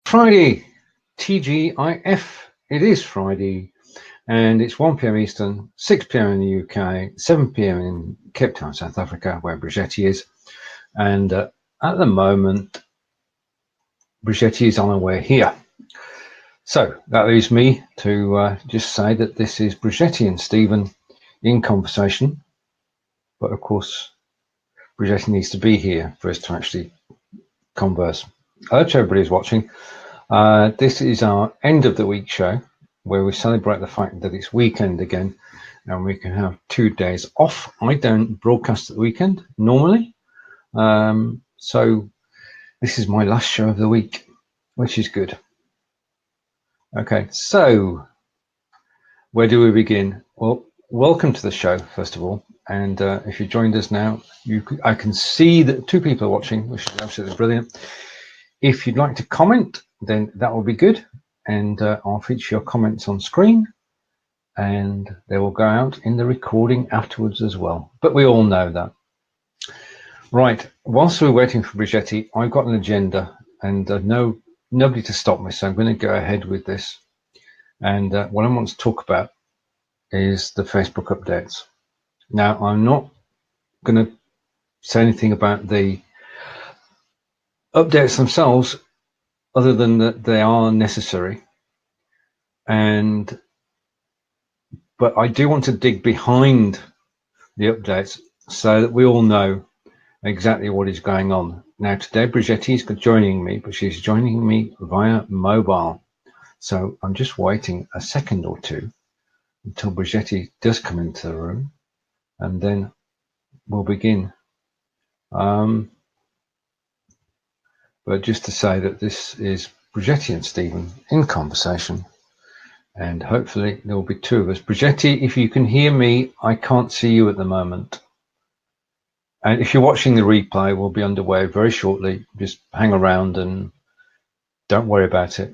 Friday, TGIF. It is Friday, and it's 1 p.m. Eastern, 6 p.m. in the UK, 7 p.m. in Cape Town, South Africa, where Bridgetti is. And at the moment, Bridgetti is on her way here. So that leaves me to just say that this is Bridgetti and Stephen in conversation. But of course, Bridgetti needs to be here for us to actually converse. Hello to everybody who's watching. This is our end of the week show where we celebrate the fact that it's weekend again and we can have 2 days off. I don't broadcast at the weekend normally. So this is my last show of the week, which is good. Okay, so where do we begin? Well, welcome to the show, first of all. And if you joined us now, I can see that 2 people are watching, which is absolutely brilliant. If you'd like to comment, then that will be good. And I'll feature your comments on screen. And they will go out in the recording afterwards as well. But we all know that. Right, whilst we're waiting for Bridgetti, I've got an agenda and nobody to stop me. So I'm going to go ahead with this. And what I want to talk about is the Facebook updates. Now, I'm not going to say anything about the updates themselves other than that they are necessary. But I do want to dig behind the updates so that we all know exactly what is going on. Now, today, Bridgetti is joining me, but she's joining me via mobile. So I'm just waiting a second or two until Bridgetti does come into the room, and then we'll begin. But just to say that this is Bridgetti and Stephen in conversation, and hopefully there will be 2 of us. Bridgetti, if you can hear me, I can't see you at the moment. And if you're watching the replay, we'll be underway very shortly. Just hang around and don't worry about it.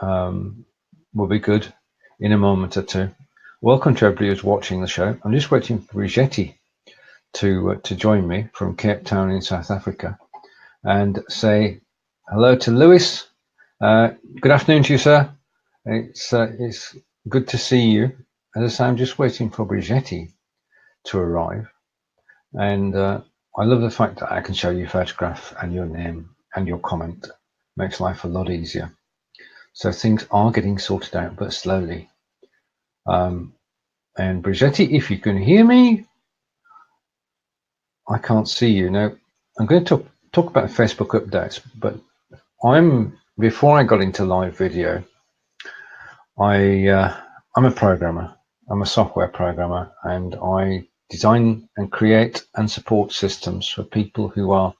We'll be good in a moment or 2. Welcome to everybody who's watching the show. I'm just waiting for Bridgetti to join me from Cape Town in South Africa and say hello to Lewis. Good afternoon to you, sir. It's good to see you. As I say, I'm just waiting for Bridgetti to arrive. And I love the fact that I can show you a photograph and your name and your comment. Makes life a lot easier. So things are getting sorted out, but slowly. And Bridgetti, if you can hear me, I can't see you. Now, I'm going to talk about Facebook updates, but before I got into live video, I'm a programmer. I'm a software programmer, and I design and create and support systems for people who are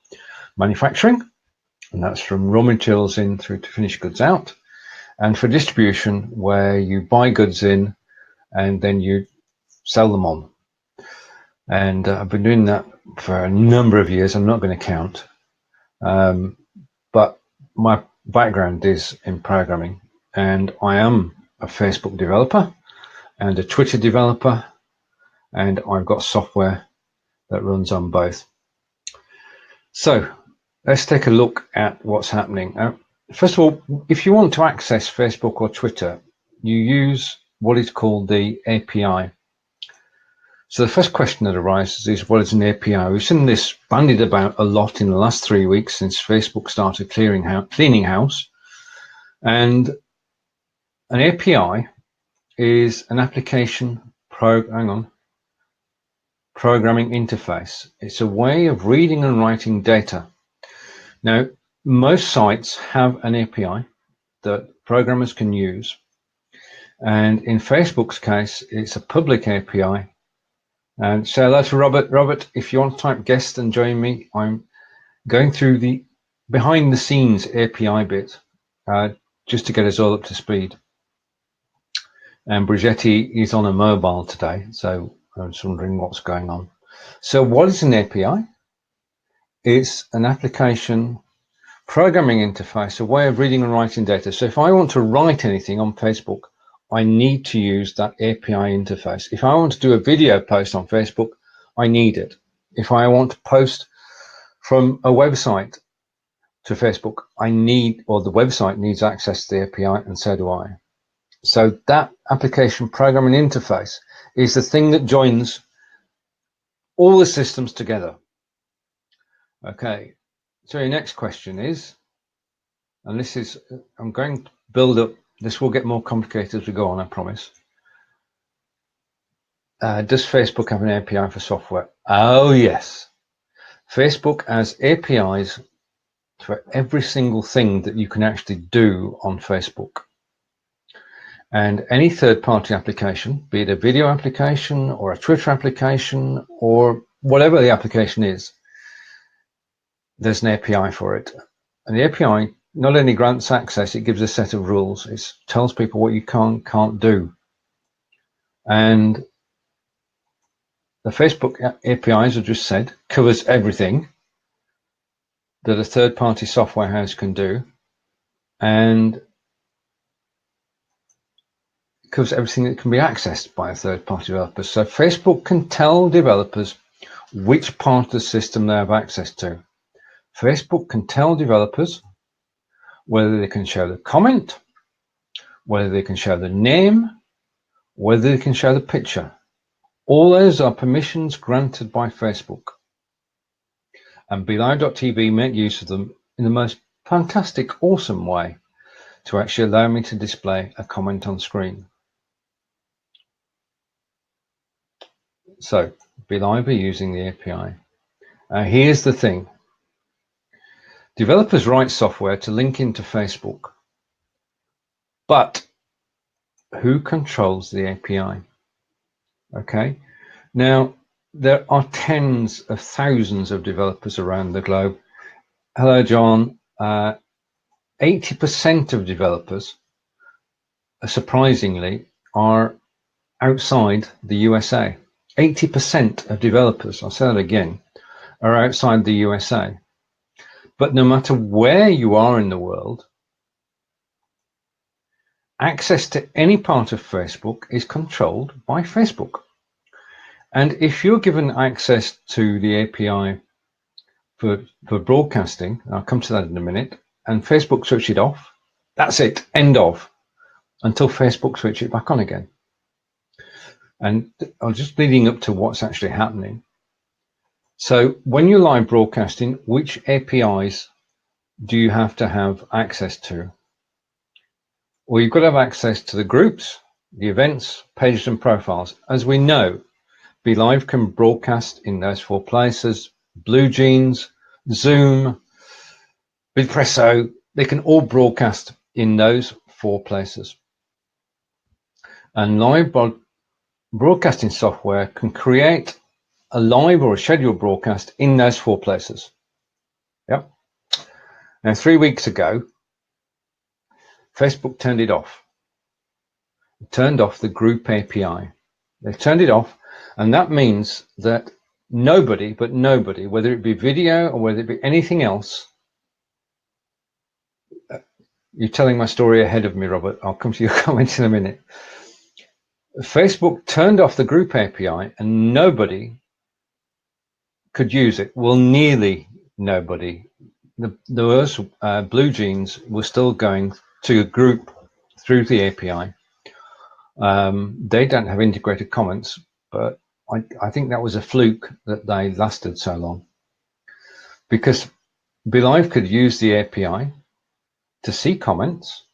manufacturing, and that's from raw materials in through to finished goods out, and for distribution where you buy goods in and then you sell them on. And I've been doing that for a number of years. I'm not going to count, but my background is in programming, and I am a Facebook developer and a Twitter developer, and I've got software that runs on both. So let's take a look at what's happening. First of all, if you want to access Facebook or Twitter, you use what is called the API. So the first question that arises is, what is an API? We've seen this bandied about a lot in the last 3 weeks since Facebook started cleaning house. And an API is an application programming interface. It's a way of reading and writing data. Now, most sites have an API that programmers can use. And in Facebook's case, it's a public API. And say hello to Robert. Robert, if you want to type guest and join me, I'm going through the behind the scenes API bit just to get us all up to speed. And Bridgetti is on a mobile today, so I was wondering what's going on. So what is an API? It's an application programming interface, a way of reading and writing data. So if I want to write anything on Facebook, I need to use that API interface. If I want to do a video post on Facebook, I need it. If I want to post from a website, to Facebook, I need, or the website needs access to the API, and so do I. So that application programming interface is the thing that joins all the systems together. Okay, so your next question is, and this is, I'm going to build up, this will get more complicated as we go on, I promise. Does Facebook have an API for software? Oh yes. Facebook has APIs for every single thing that you can actually do on Facebook. And any third-party application, be it a video application or a Twitter application or whatever the application is, there's an API for it. And the API not only grants access, it gives a set of rules. It tells people what you can't do. And the Facebook API, as I just said, covers everything that a third-party software house can do, and covers everything that can be accessed by a third-party developer. So Facebook can tell developers which part of the system they have access to. Facebook can tell developers whether they can show the comment, whether they can show the name, whether they can show the picture. All those are permissions granted by Facebook. And BLIFbot make use of them in the most fantastic, awesome way to actually allow me to display a comment on screen. So, BLIFbot are using the API. Here's the thing. Developers write software to link into Facebook. But who controls the API? Okay. Now, there are tens of thousands of developers around the globe. Hello, John. 80% of developers, surprisingly, are outside the USA. 80% of developers, I'll say that again, are outside the USA. But no matter where you are in the world, access to any part of Facebook is controlled by Facebook. And if you're given access to the API for broadcasting, I'll come to that in a minute, and Facebook switch it off, that's it, end of, until Facebook switch it back on again. And I'm just leading up to what's actually happening. So when you're live broadcasting, which APIs do you have to have access to? Well, you've got to have access to the groups, the events, pages, and profiles. As we know, BeLive can broadcast in those 4 places. Blue Jeans, Zoom, Bidpresso, they can all broadcast in those 4 places. And live broadcasting software can create a live or a scheduled broadcast in those 4 places. Yep. Now, 3 weeks ago, Facebook turned it off. It turned off the group API. They turned it off, and that means that nobody, whether it be video or whether it be anything else, you're telling my story ahead of me, Robert. I'll come to your comments in a minute. Facebook turned off the group API and nobody could use it. Well, nearly nobody. The Blue Jeans were still going to a group through the API. They don't have integrated comments, but I think that was a fluke that they lasted so long, because BeLive could use the API to see comments.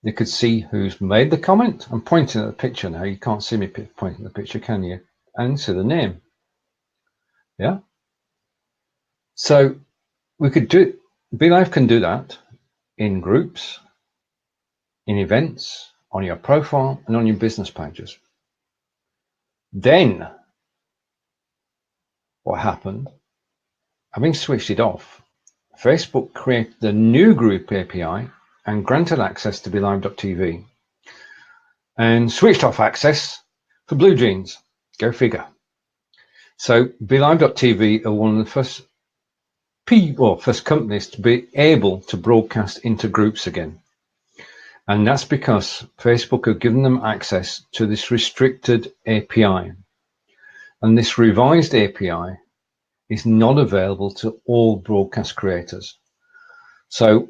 They could see who's made the comment. I'm pointing at the picture now. You can't see me pointing at the picture, can you? And see the name. Yeah. So we could do, BeLive can do that in groups, in events, on your profile, and on your business pages. Then what happened, having switched it off, Facebook created a new group API and granted access to BeLive.tv and switched off access for Blue Jeans. Go figure. So BeLive.tv are one of the first companies to be able to broadcast into groups again. And that's because Facebook have given them access to this restricted API. And this revised API is not available to all broadcast creators. So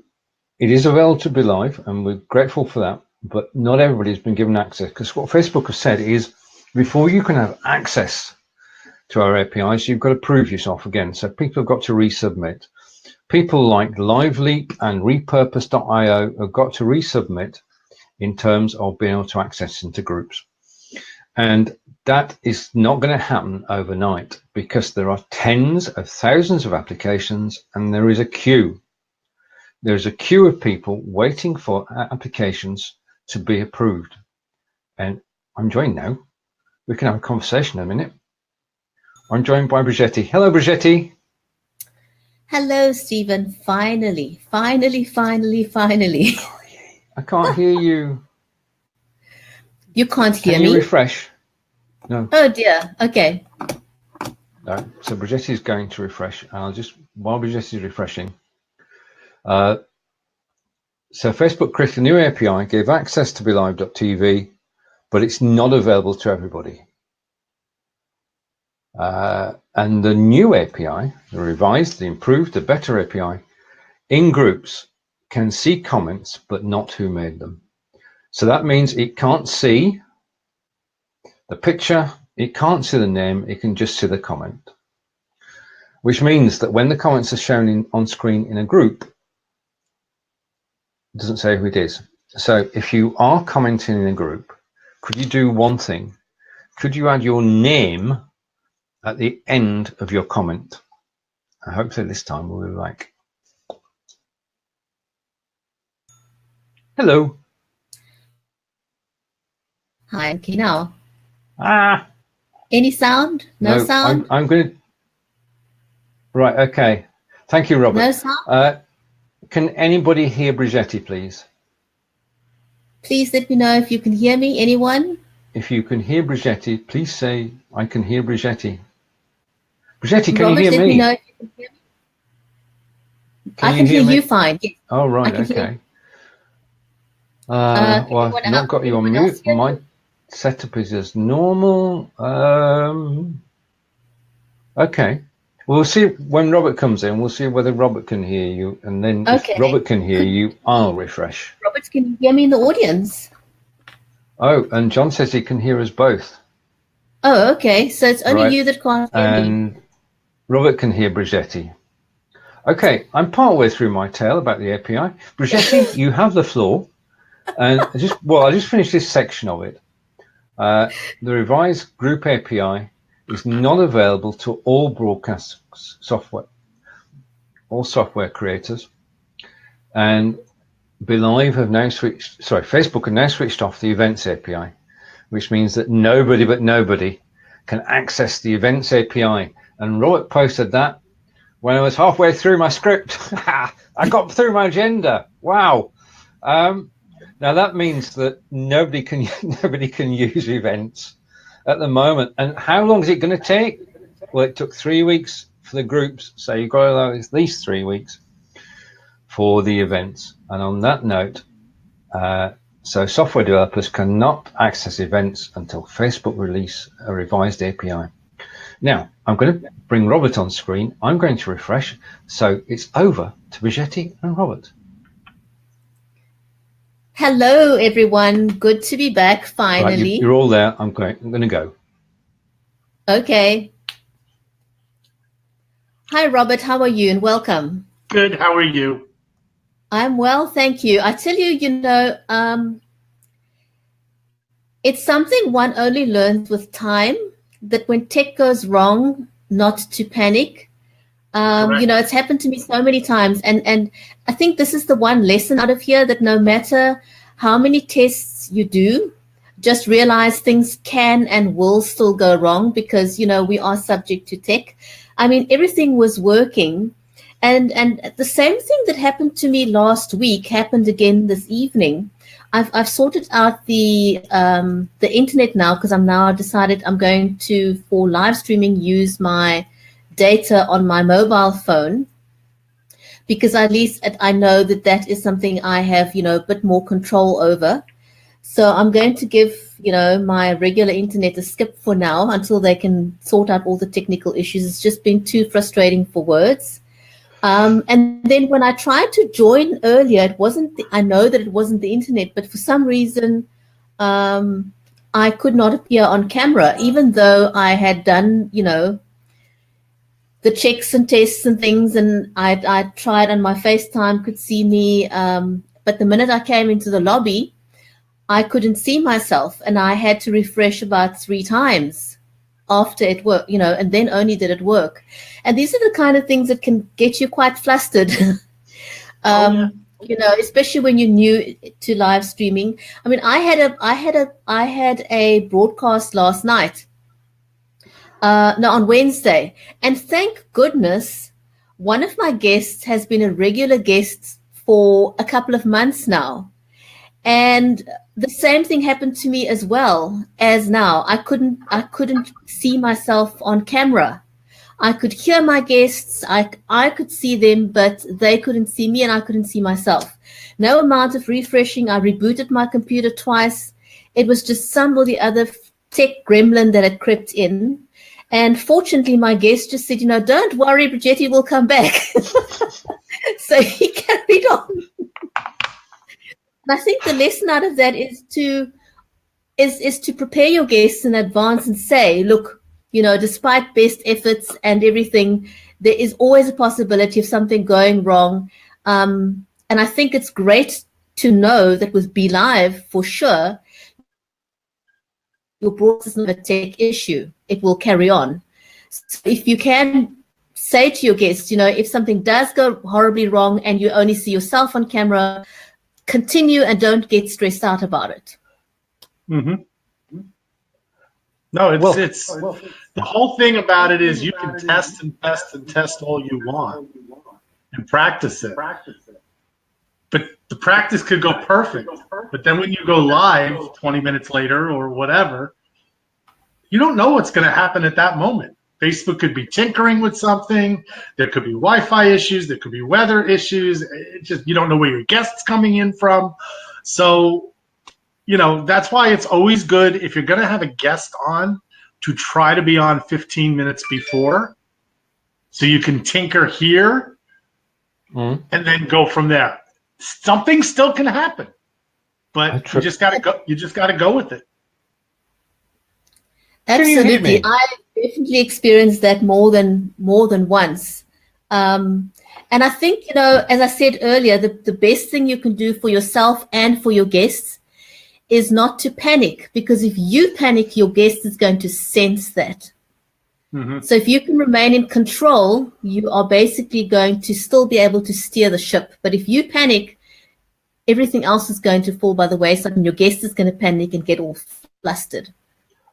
it is available to BLIFe, and we're grateful for that, but not everybody has been given access, because what Facebook has said is before you can have access to our APIs, you've got to prove yourself again. So people have got to resubmit. People like LiveLeap and Repurpose.io have got to resubmit in terms of being able to access into groups. And that is not going to happen overnight, because there are tens of thousands of applications and there is a queue. There's a queue of people waiting for applications to be approved. And I'm joined now. We can have a conversation in a minute. I'm joined by Bridgetti. Hello, Bridgetti. Hello, Stephen. Finally. I can't hear you. You can't hear Can me? you refresh? No. Oh, dear. Okay. No. So Bridgetti is going to refresh. I'll just, while Bridgetti is refreshing. So Facebook created a new API, gave access to BLIFe.tv, but it's not available to everybody. And the new API, the revised, the improved, the better API, in groups can see comments, but not who made them. So that means it can't see the picture, it can't see the name, it can just see the comment. Which means that when the comments are shown on screen in a group, it doesn't say who it is. So if you are commenting in a group, could you do one thing? Could you add your name at the end of your comment? I hope that this time we'll be like, hello. Hi, okay, now. Ah. Any sound? No sound? I'm going to, right, okay. Thank you, Robert. No sound? Can anybody hear Bridgetti, please? Please let me know if you can hear me. Anyone? If you can hear Bridgetti, please say, I can hear Bridgetti. Bridgetti, can Robert, you hear let me? me know if you can hear me. Can I can hear me? you fine. Yes. Oh, right, okay. Well, I've not got you on mute. My setup is as normal. Okay. We'll see when Robert comes in. We'll see whether Robert can hear you. And then if Robert can hear you, I'll refresh. Robert, can you hear me in the audience? Oh, and John says he can hear us both. Oh, okay. So it's only you that can't hear me. And Robert can hear Bridgetti. Okay, I'm partway through my tale about the API. Bridgetti, you have the floor. And I just finished this section of it. The revised group API is not available to all broadcast software, all software creators. And BLIFe have now switched, sorry, Facebook have now switched off the events API, which means that nobody but nobody can access the events API. And Robert posted that when I was halfway through my script. I got through my agenda. Wow. Now that means that nobody can use events at the moment. And how long is it going to take? Well, it took 3 weeks for the groups, so you've got to allow at least 3 weeks for the events. And on that note, so software developers cannot access events until Facebook release a revised API. Now, I'm going to bring Robert on screen. I'm going to refresh. So it's over to Bridgetti and Robert. Hello, everyone. Good to be back finally. Right, you're all there. I'm going to go. Okay. Hi, Robert. How are you? And welcome. Good. How are you? I'm well, thank you. I tell you, it's something one only learns with time, that when tech goes wrong, not to panic. It's happened to me so many times. And I think this is the one lesson out of here, that no matter how many tests you do, just realize things can and will still go wrong, because, we are subject to tech. I mean, everything was working. And the same thing that happened to me last week happened again this evening. I've sorted out the internet now, because I'm now decided I'm going to, for live streaming, use my data on my mobile phone, because at least I know that is something I have, a bit more control over. So I'm going to give, my regular internet a skip for now until they can sort out all the technical issues. It's just been too frustrating for words. And then when I tried to join earlier, I know that it wasn't the internet, but for some reason, I could not appear on camera, even though I had done, the checks and tests and things, and I tried, and my FaceTime could see me. But the minute I came into the lobby, I couldn't see myself, and I had to refresh about 3 times after it worked, and then only did it work. And these are the kind of things that can get you quite flustered. Especially when you're new to live streaming. I mean, I had a broadcast last night, on Wednesday, and thank goodness, one of my guests has been a regular guest for a couple of months now, and the same thing happened to me as well as now. I couldn't see myself on camera. I could hear my guests, I could see them, but they couldn't see me and I couldn't see myself. No amount of refreshing. I rebooted my computer twice. It was just some or the other tech gremlin that had crept in. And fortunately, my guest just said, don't worry, Bridgetti will come back. So he carried on. And I think the lesson out of that is to prepare your guests in advance and say, look, despite best efforts and everything, there is always a possibility of something going wrong. And I think it's great to know that with BLIVe, for sure, your broadcast is not a tech issue. It will carry on. So if you can say to your guests, if something does go horribly wrong and you only see yourself on camera, continue and don't get stressed out about it. Mm-hmm. No, it's the whole thing about it is you can test and test and test all you want and practice it. But the practice could go perfect. But then when you go live 20 minutes later or whatever, you don't know what's going to happen at that moment. Facebook could be tinkering with something. There could be Wi-Fi issues. There could be weather issues. You don't know where your guest's coming in from. So, that's why it's always good if you're going to have a guest on to try to be on 15 minutes before so you can tinker here and then go from there. Something still can happen, but you just got to go. You just got to go with it. Absolutely, I definitely experienced that more than once. And I think, as I said earlier, the best thing you can do for yourself and for your guests is not to panic, because if you panic, your guest is going to sense that. Mm-hmm. So if you can remain in control, you are basically going to still be able to steer the ship. But if you panic, everything else is going to fall by the wayside and your guest is going to panic and get all flustered.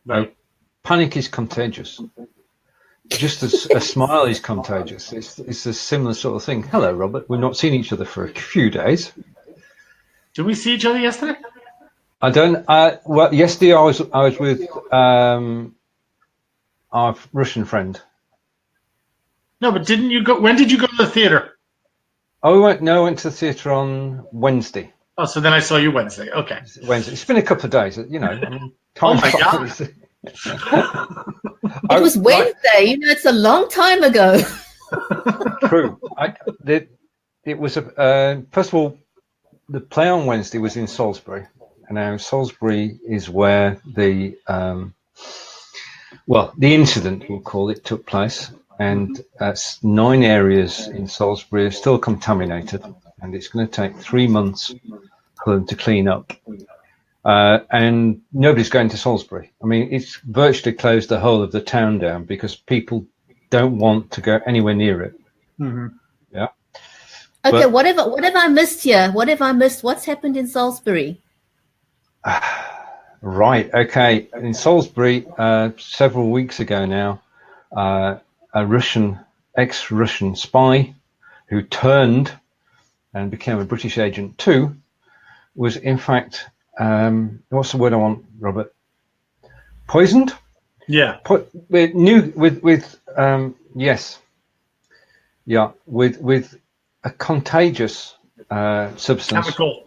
No, panic is contagious. Just as a smile is contagious. It's a similar sort of thing. Hello, Robert. We've not seen each other for a few days. Did we see each other yesterday? I don't. Well, yesterday I was with our Russian friend. No, but didn't you go? When did you go to the theater? Oh, I went to the theater on Wednesday. Oh, so then I saw you Wednesday. Okay. Wednesday. It's been a couple of days. I mean, oh my God. It was Wednesday. It's a long time ago. True. It was first of all, the play on Wednesday was in Salisbury. And now Salisbury is where the incident, we'll call it, took place. And 9 areas in Salisbury are still contaminated. And it's going to take 3 months for them to clean up. And nobody's going to Salisbury. I mean, it's virtually closed the whole of the town down because people don't want to go anywhere near it. Mm-hmm. Yeah. Okay, what have I missed here? What have I missed? What's happened in Salisbury? Right. Okay. In Salisbury, several weeks ago now, a ex-Russian spy who turned and became a British agent too, was in fact, what's the word I want, Robert? Poisoned? Yeah. With a contagious substance. Chemical.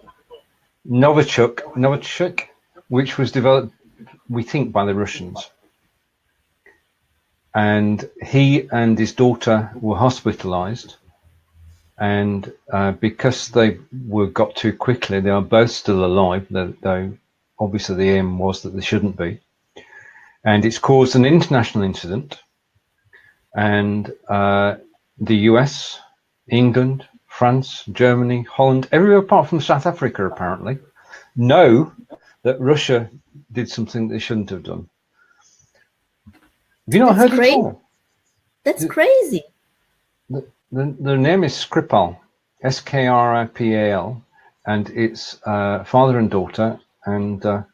Novichok. which was developed, we think, by the Russians. And he and his daughter were hospitalized. And because they were got too quickly, they are both still alive, though obviously the aim was that they shouldn't be. And it's caused an international incident. And the US, England, France, Germany, Holland, everywhere apart from South Africa, apparently, know that Russia did something they shouldn't have done. Have you not heard it before? That's crazy. The name is Skripal, Skripal, and it's father and daughter, and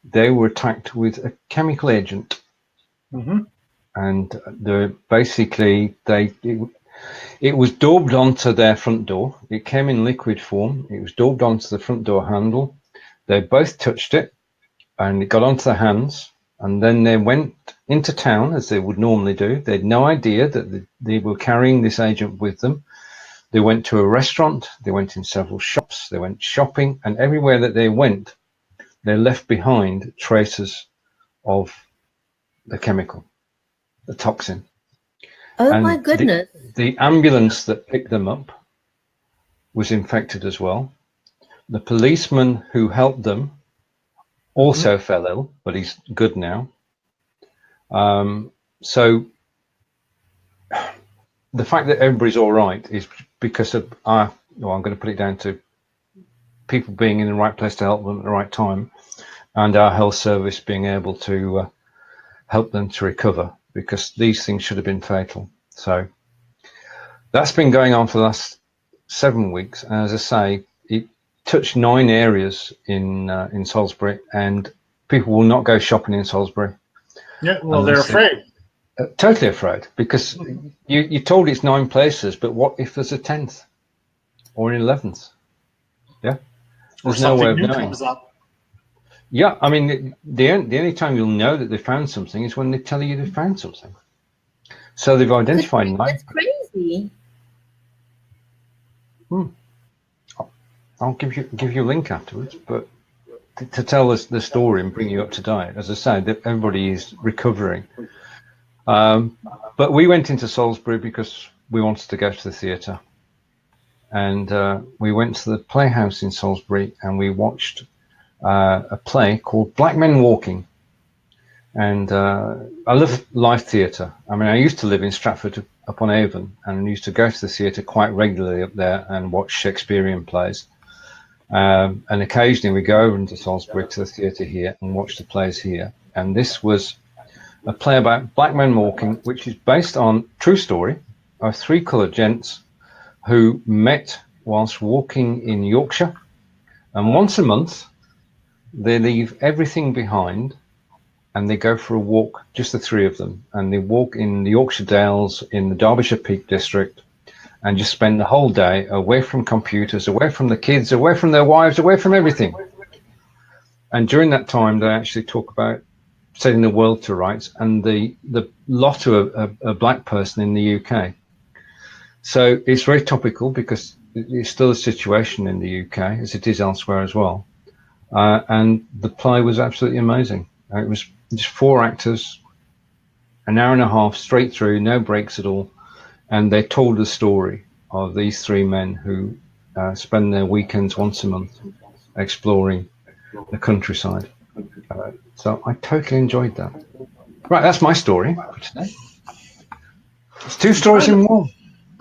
they were attacked with a chemical agent. Mm-hmm. And it was daubed onto their front door. It came in liquid form. It was daubed onto the front door handle. They both touched it, and it got onto their hands. And then they went into town, as they would normally do. They had no idea that they were carrying this agent with them. They went to a restaurant. They went in several shops. They went shopping. And everywhere that they went, they left behind traces of the chemical, the toxin. Oh, and my goodness. The ambulance that picked them up was infected as well. The policeman who helped them also fell ill, but he's good now. So the fact that everybody's all right is because of I'm going to put it down to people being in the right place to help them at the right time, and our health service being able to help them to recover, because these things should have been fatal. So that's been going on for the last 7 weeks. And as I say, it touched 9 areas in Salisbury, and people will not go shopping in Salisbury. Yeah, well, they're afraid. Totally afraid, because you're told it's 9 places, but what if there's a 10th or an 11th? Yeah, there's no way of knowing. Comes up. Yeah, I mean, the only time you'll know that they found something is when they tell you they found something. So they've identified 9. That's crazy. I'll give you a link afterwards, but to tell us the story and bring you up to date, as I say, everybody is recovering. But we went into Salisbury because we wanted to go to the theatre, and we went to the Playhouse in Salisbury, and we watched a play called Black Men Walking. And I love live theatre. I mean, I used to live in Stratford upon Avon, and I used to go to the theatre quite regularly up there and watch Shakespearean plays. And occasionally we go over into Salisbury to the theatre here and watch the plays here. And this was a play about black men walking, which is based on true story of 3 coloured gents who met whilst walking in Yorkshire. And once a month, they leave everything behind and they go for a walk, just the 3 of them. And they walk in the Yorkshire Dales, in the Derbyshire Peak District, and just spend the whole day away from computers, away from the kids, away from their wives, away from everything. And during that time, they actually talk about setting the world to rights and the lot of a black person in the UK. So it's very topical because it's still a situation in the UK, as it is elsewhere as well. And the play was absolutely amazing. It was just 4 actors, an hour and a half straight through, no breaks at all. And they told the story of these 3 men who spend their weekends once a month exploring the countryside. So I totally enjoyed that. Right, that's my story for today. It's 2 stories in one.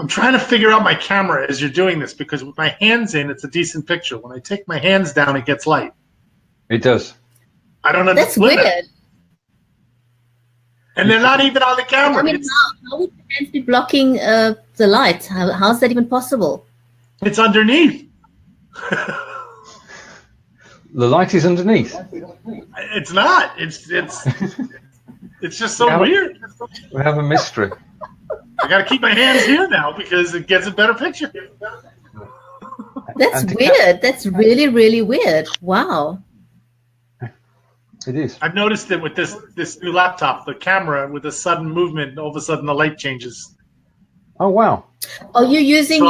I'm trying to figure out my camera as you're doing this, because with my hands in, it's a decent picture. When I take my hands down, it gets light. It does. I don't understand. That's weird. And they're not even on the camera. I mean, how would your hands be blocking the light? How's that even possible? It's underneath. The light is underneath. It's not. It's just so weird. We have a mystery. I got to keep my hands here now because it gets a better picture. That's weird. That's really, really weird. Wow. It is. I've noticed that with this new laptop, the camera, with a sudden movement, all of a sudden the light changes. Oh wow! Are you using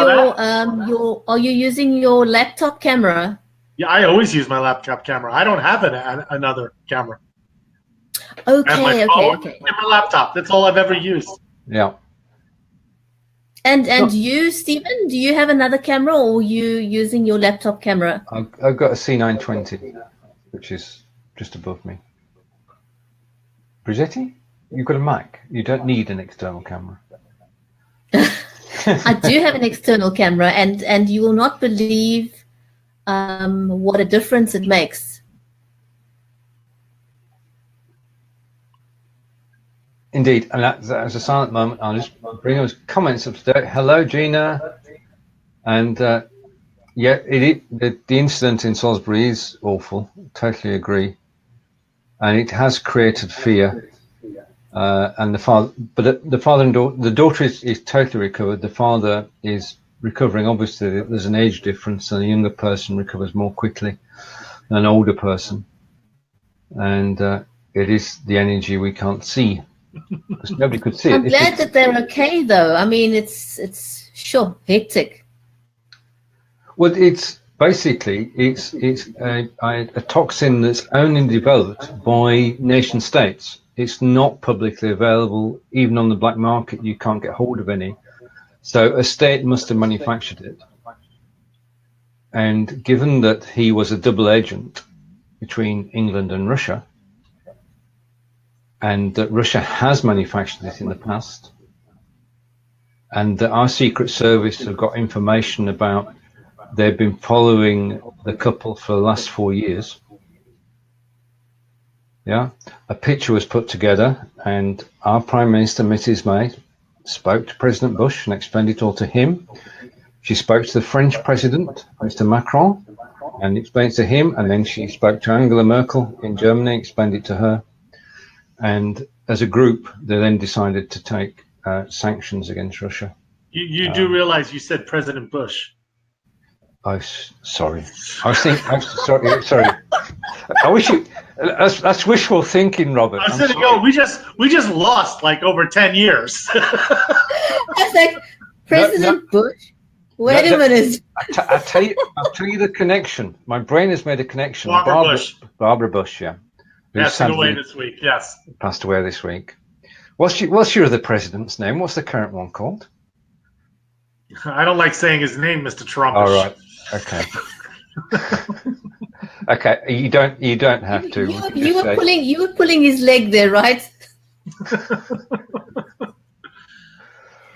your laptop camera? Yeah, I always use my laptop camera. I don't have another camera. Okay. And my laptop. That's all I've ever used. Yeah. And you, Stephen, do you have another camera, or are you using your laptop camera? I've got a C920, which is just above me. Bridgetti, you've got a Mac. You don't need an external camera. I do have an external camera, and you will not believe what a difference it makes. Indeed, and that's a silent moment. I'll just bring those comments up to date. Hello, Gina. And yeah, the incident in Salisbury is awful. Totally agree, and it has created fear. And the father and the daughter is totally recovered. The father is recovering. Obviously, there's an age difference, and a younger person recovers more quickly than an older person. And it is the energy we can't see, because nobody could see it. I'm glad that they're okay, though. I mean, it's sure hectic. Well, it's basically a toxin that's only developed by nation states. It's not publicly available, even on the black market. You can't get hold of any. So a state must have manufactured it. And given that he was a double agent between England and Russia, and that Russia has manufactured it in the past, and that our Secret Service have got information about, they've been following the couple for the last 4 years. Yeah, a picture was put together, and our Prime Minister, Mrs. May, spoke to President Bush and explained it all to him. She spoke to the French President, Mr. Macron, and explained it to him, and then she spoke to Angela Merkel in Germany, explained it to her. And as a group, they then decided to take sanctions against Russia. You do realize you said President Bush. Sorry. I was thinking. I'm sorry. I wish you. That's wishful thinking, Robert. I was going to go. We just lost like over 10 years. I was like, President Bush. Wait a minute. I'll tell you the connection. My brain has made a connection. Barbara Bush, yeah. Passed away this week. Yes. Passed away this week. What's your other president's name? What's the current one called? I don't like saying his name, Mr. Trump. All right. Okay. Okay. You don't have to. You were pulling his leg there, right?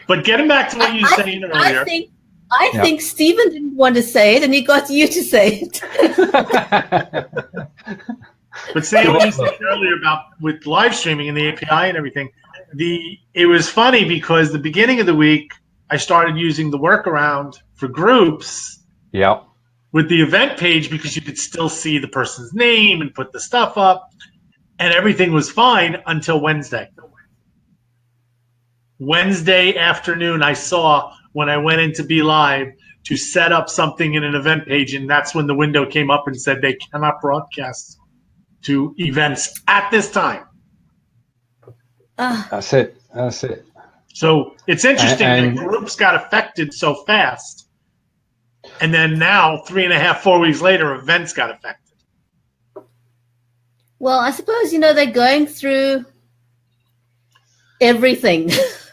But getting back to what you were saying earlier. I think Stephen didn't want to say it, and he got you to say it. But saying what you said earlier about with live streaming and the API and everything, it was funny because the beginning of the week I started using the workaround for groups. Yeah. With the event page, because you could still see the person's name and put the stuff up, and everything was fine until Wednesday. Wednesday afternoon, I saw when I went into BLive to set up something in an event page, and that's when the window came up and said they cannot broadcast to events at this time. That's it. So it's interesting that groups got affected so fast. And then now, 3.5, 4 weeks later, events got affected. Well, I suppose, they're going through everything. As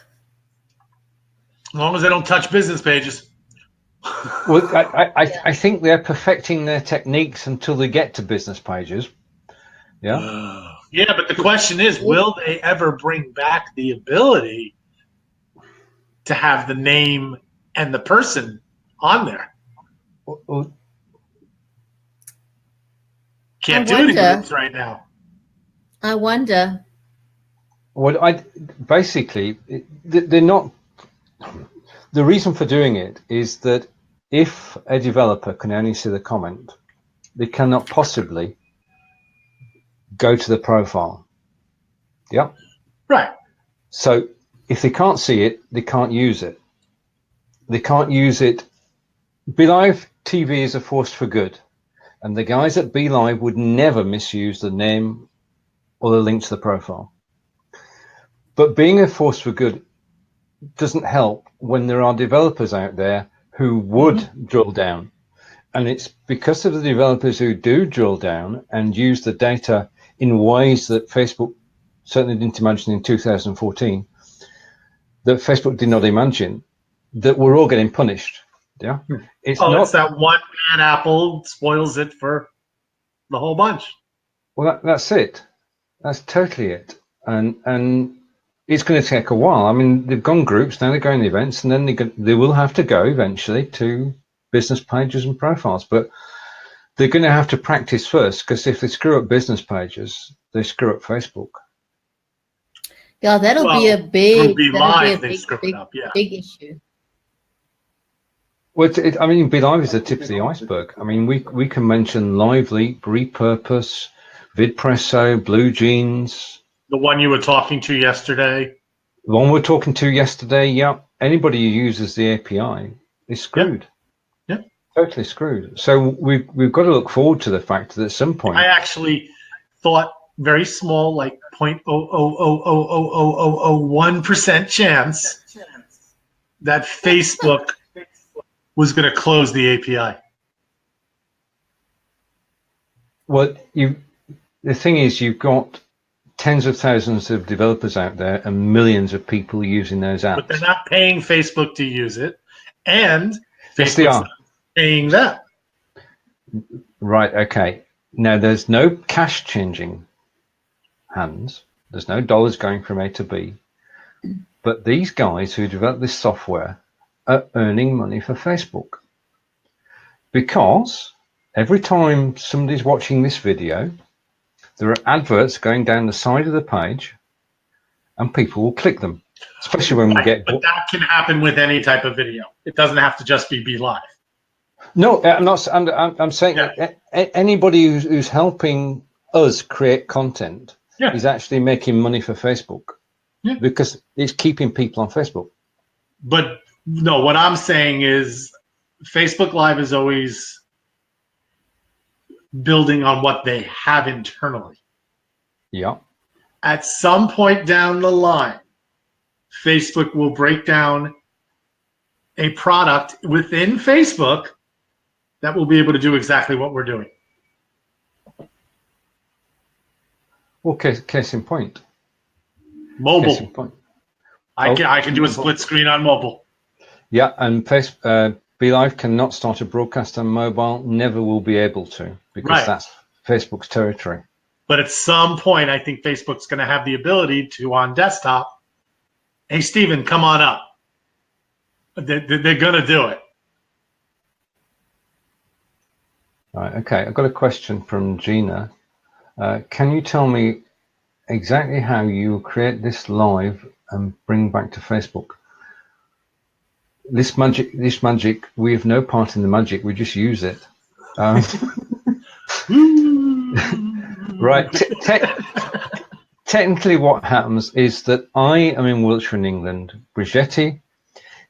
long as they don't touch business pages. Well, I think they're perfecting their techniques until they get to business pages. Yeah. Yeah, but the question is, will they ever bring back the ability to have the name and the person on there? Can't do it in groups right now. I wonder. Well, they're not. The reason for doing it is that if a developer can only see the comment, they cannot possibly go to the profile. Yeah. Right. So if they can't see it, they can't use it. They can't use it. BLive TV is a force for good, and the guys at BLive would never misuse the name or the link to the profile. But being a force for good doesn't help when there are developers out there who would drill down And it's because of the developers who do drill down and use the data in ways that Facebook certainly didn't imagine in 2014, that Facebook did not imagine, that we're all getting punished. Yeah, it's that one bad apple spoils it for the whole bunch. Well, that's it. That's totally it. And it's going to take a while. I mean, they've gone groups, now they're going events, and then they will have to go eventually to business pages and profiles. But they're going to have to practice first, because if they screw up business pages, they screw up Facebook. Yeah, that'll be a big issue. Well, I mean, BLive is the tip of the iceberg. I mean, we can mention Lively, Repurpose, VidPresso, Blue Jeans. The one you were talking to yesterday. The one we're talking to yesterday, yeah. Anybody who uses the API is screwed. Yeah. Totally screwed. So we've got to look forward to the fact that at some point. I actually thought very small, like 0.0000001% chance that Facebook was going to close the API. Well, the thing is, you've got tens of thousands of developers out there and millions of people using those apps. But they're not paying Facebook to use it, and yes, they are paying them. Right. Okay. Now, there's no cash changing hands. There's no dollars going from A to B. But these guys who develop this software are earning money for Facebook, because every time somebody's watching this video, there are adverts going down the side of the page, and people will click them, especially when we get. But that can happen with any type of video. It doesn't have to just be BLive. No, I'm not. I'm saying anybody who's helping us create content is actually making money for Facebook, because it's keeping people on Facebook. But no, what I'm saying is Facebook Live is always building on what they have internally. Yeah. At some point down the line, Facebook will break down a product within Facebook that will be able to do exactly what we're doing. Well, case in point. Mobile. Case in point. I can do a split screen on mobile. Yeah, and BLive cannot start a broadcast on mobile, never will be able to, because that's Facebook's territory. But at some point, I think Facebook's going to have the ability to, on desktop, hey, Steven, come on up. They're going to do it. Right, okay, I've got a question from Gina. Can you tell me exactly how you create this live and bring back to Facebook? This magic, we have no part in the magic, we just use it. Right, technically what happens is that I am in Wiltshire in England, Bridgetti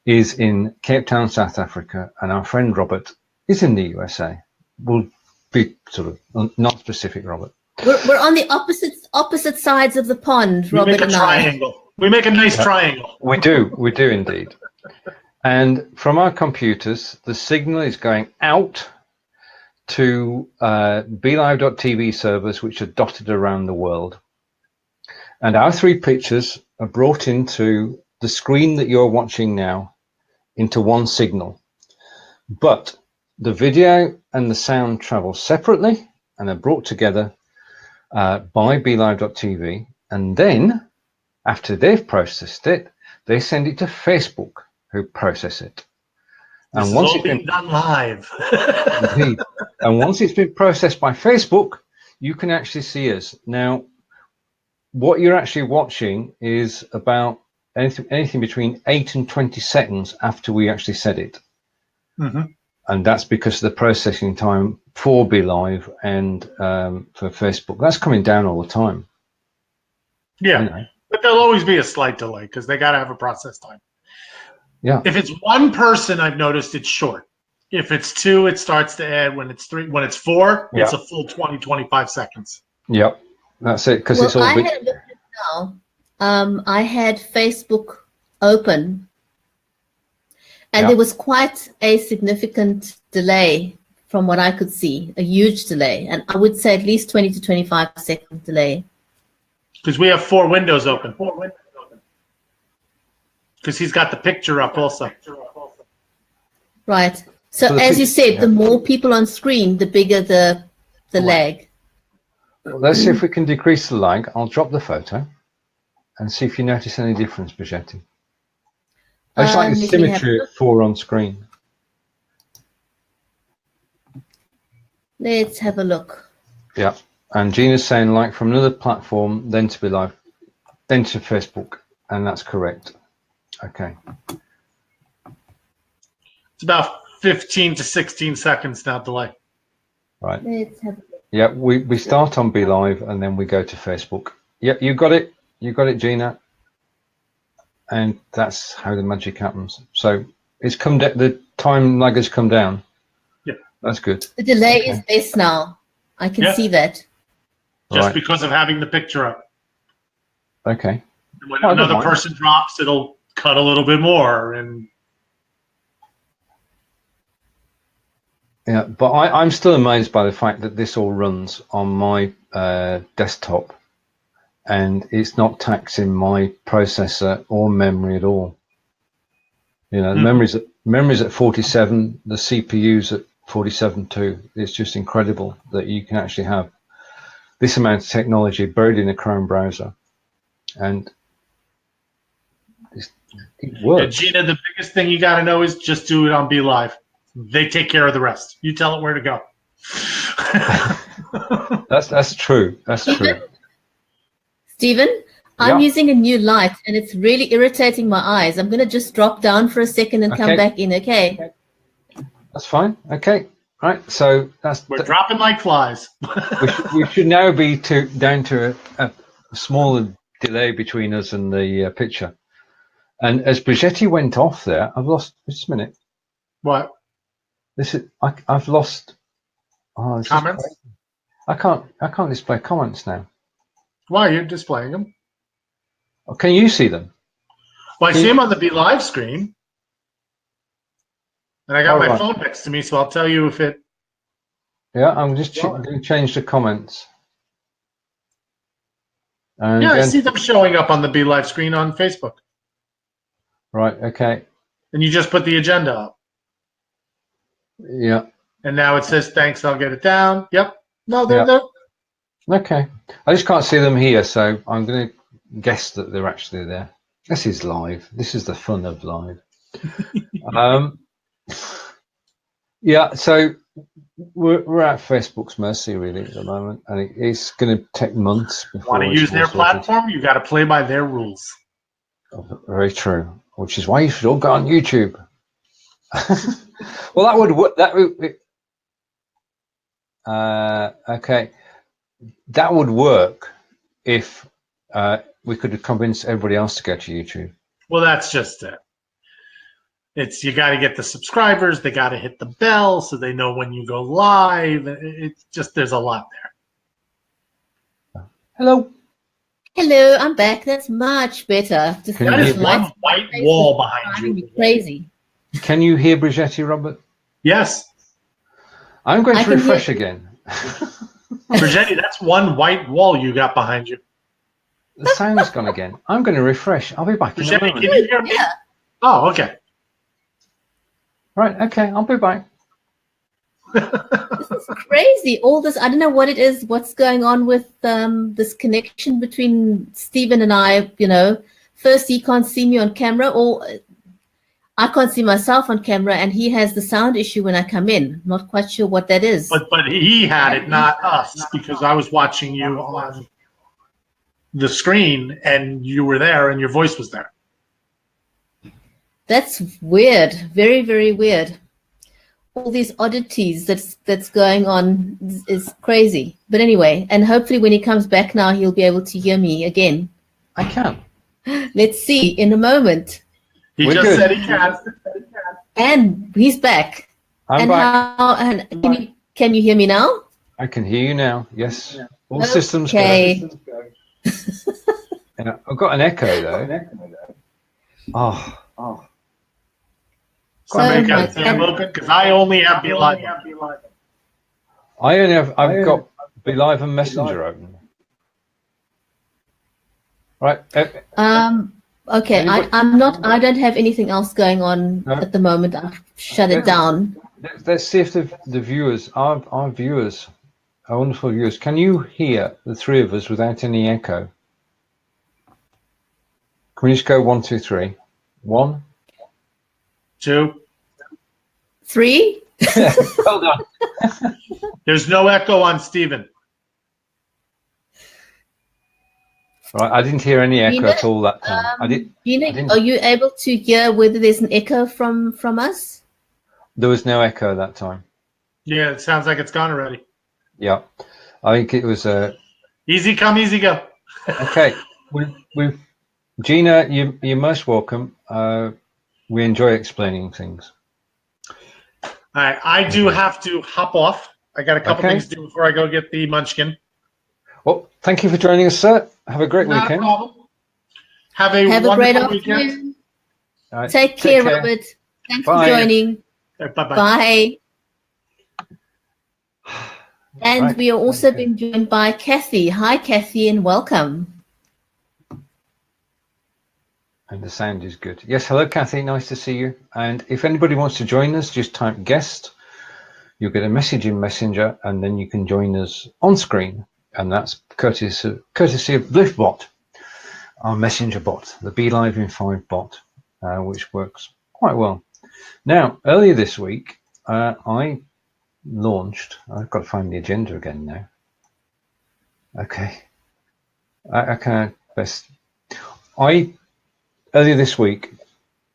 is in Cape Town, South Africa, and our friend Robert is in the USA. We'll be sort of not specific, Robert. We're on the opposite sides of the pond, Robert and I. We make a nice triangle. We do indeed. And from our computers, the signal is going out to BLive.tv servers, which are dotted around the world. And our three pictures are brought into the screen that you're watching now into one signal. But the video and the sound travel separately and are brought together by BLive.tv. And then, after they've processed it, they send it to Facebook, who process it. And once it's been done live. Indeed. And once it's been processed by Facebook, you can actually see us. Now, what you're actually watching is about anything between 8 and 20 seconds after we actually said it. Mm-hmm. And that's because of the processing time for BLive and for Facebook. That's coming down all the time. Yeah, you know. But there'll always be a slight delay because they got to have a process time. Yeah. If it's one person, I've noticed it's short. If it's two, it starts to add. When it's three, when it's four, it's a full 20, 25 seconds. Yep. That's it. Because it's all I had looked at now. I had Facebook open, and there was quite a significant delay from what I could see, a huge delay. And I would say at least 20 to 25 second delay. Because we have 4 windows open. Because he's got the picture up also. Right. So as you said, the more people on screen, the bigger the lag. Well, let's see if we can decrease the lag. I'll drop the photo and see if you notice any difference, Bridgetti. I just like the symmetry of 4 on screen. Let's have a look. Yeah. And Gina's saying like from another platform, then to BLIFe, then to Facebook. And that's correct. Okay. It's about 15 to 16 seconds now delay. Right. Let's have a look. Yeah, we start on BLIVE and then we go to Facebook. Yeah, you got it. You got it, Gina. And that's how the magic happens. So it's come down. The time lag has come down. Yeah, that's good. The delay is less now. I can see that. Just because of having the picture up. Okay. And when another person drops, it'll cut a little bit more. And yeah, but I'm still amazed by the fact that this all runs on my desktop, and it's not taxing my processor or memory at all. You know, the memory's at 47, the CPU's at 47 too. It's just incredible that you can actually have this amount of technology buried in a Chrome browser, and it works. And Gina, the biggest thing you got to know is just do it on BLIVe. They take care of the rest. You tell it where to go. That's true. That's true. Stephen, I'm using a new light and it's really irritating my eyes. I'm going to just drop down for a second and come back in, okay? That's fine. Okay. Right. So we're dropping like flies. we should now be down to a smaller delay between us and the picture. And as Bridgetti went off there, I've lost just a minute. What? This is I've lost comments. I can't display comments now. Why? You're displaying them. Oh, can you see them? Well, I see them on the BLIVE screen, and I got my phone next to me, so I'll tell you if it. Yeah, I'm just going to change the comments. And I see them showing up on the BLIVE screen on Facebook. Right. Okay. And you just put the agenda up. Yeah. And now it says thanks. I'll get it down. Yep. No, they're there. Okay. I just can't see them here, so I'm going to guess that they're actually there. This is live. This is the fun of live. Yeah. So we're at Facebook's mercy really at the moment, and it's going to take months. Want to use their platform? You got to play by their rules. Very true. Which is why you should all go on YouTube. Well, that would okay. That would work if we could have convinced everybody else to go to YouTube. Well, that's just it. It's you got to get the subscribers. They got to hit the bell so they know when you go live. It's just there's a lot there. Hello. Hello, I'm back. That's much better. Just that is one white wall behind you. Crazy. Can you hear Bridgetti, Robert? Yes. I'm going to refresh again. Bridgetti, that's one white wall you got behind you. The sound's gone again. I'm going to refresh. I'll be back in a moment. Can you hear me? Yeah. Oh, okay. Right, okay, I'll be back. This is crazy. All this, I don't know what it is, what's going on with this connection between Stephen and I, you know. First, he can't see me on camera, or I can't see myself on camera, and he has the sound issue when I come in. Not quite sure what that is. But he had it, not us, because I was watching you on the screen, and you were there, and your voice was there. That's weird. Very, very weird. All these oddities that's going on is crazy. But anyway, and hopefully when he comes back now, he'll be able to hear me again. I can. Let's see in a moment. He just said he can. And he's back. I'm back. Can you hear me now? I can hear you now. Yes. All systems go. Yeah, I've got an echo though. Oh. So make a tab open because I only have BLIFbot. I've got BLIVe and Messenger open. Right. Okay. I don't have anything else going on at the moment. I've shut it down. Let's see if the viewers, our viewers, our wonderful viewers, can you hear the three of us without any echo? Can we just go 1, 2, 3? 1, 2, 3. Well done. There's no echo on Stephen. Right, I didn't hear any echo at all that time. Gina, are you able to hear whether there's an echo from us? There was no echo that time. Yeah, it sounds like it's gone already. Yeah, I think it was easy come, easy go. Okay, we've Gina, you're most welcome. We enjoy explaining things. All right, I do have to hop off. I got a couple things to do before I go get the munchkin. Well, thank you for joining us, sir. Have a great weekend. No problem. Have a great weekend. Right, take care, Robert. Thanks for joining. Bye-bye. Bye. And we are also being joined by Kathy. Hi, Kathy, and welcome. And the sound is good. Yes, hello, Kathy. Nice to see you. And if anybody wants to join us, just type guest. You'll get a message in Messenger, and then you can join us on screen. And that's courtesy of BLIFbot, our messenger bot, the BLIFbot bot, which works quite well. Now, earlier this week, I launched. I've got to find the agenda again now. Okay. Earlier this week,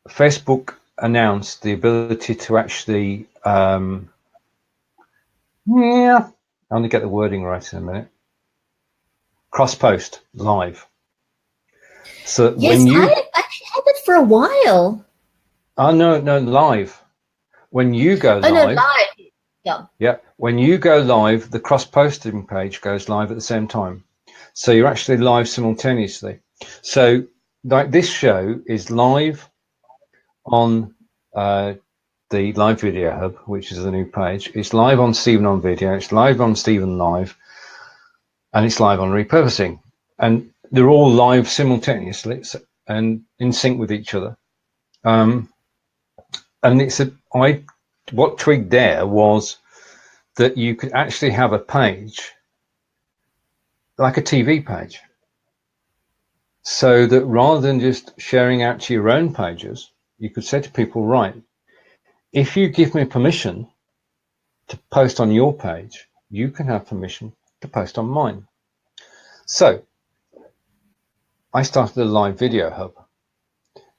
Facebook announced the ability to actually, I'll only get the wording right in a minute. Cross-post live. So yes, when you, I actually had it for a while. Oh no, live. When you go live. Oh no, live. Yeah. Yeah. When you go live, the cross-posting page goes live at the same time. So you're actually live simultaneously. So like this show is live on the Live Video Hub, which is the new page. It's live on Stephen on Video. It's live on Stephen Live, and it's live on Repurposing. And they're all live simultaneously and in sync with each other. And what twigged there was that you could actually have a page like a TV page. So that rather than just sharing out to your own pages, you could say to people, right, if you give me permission to post on your page, you can have permission to post on mine. So I started a live video hub,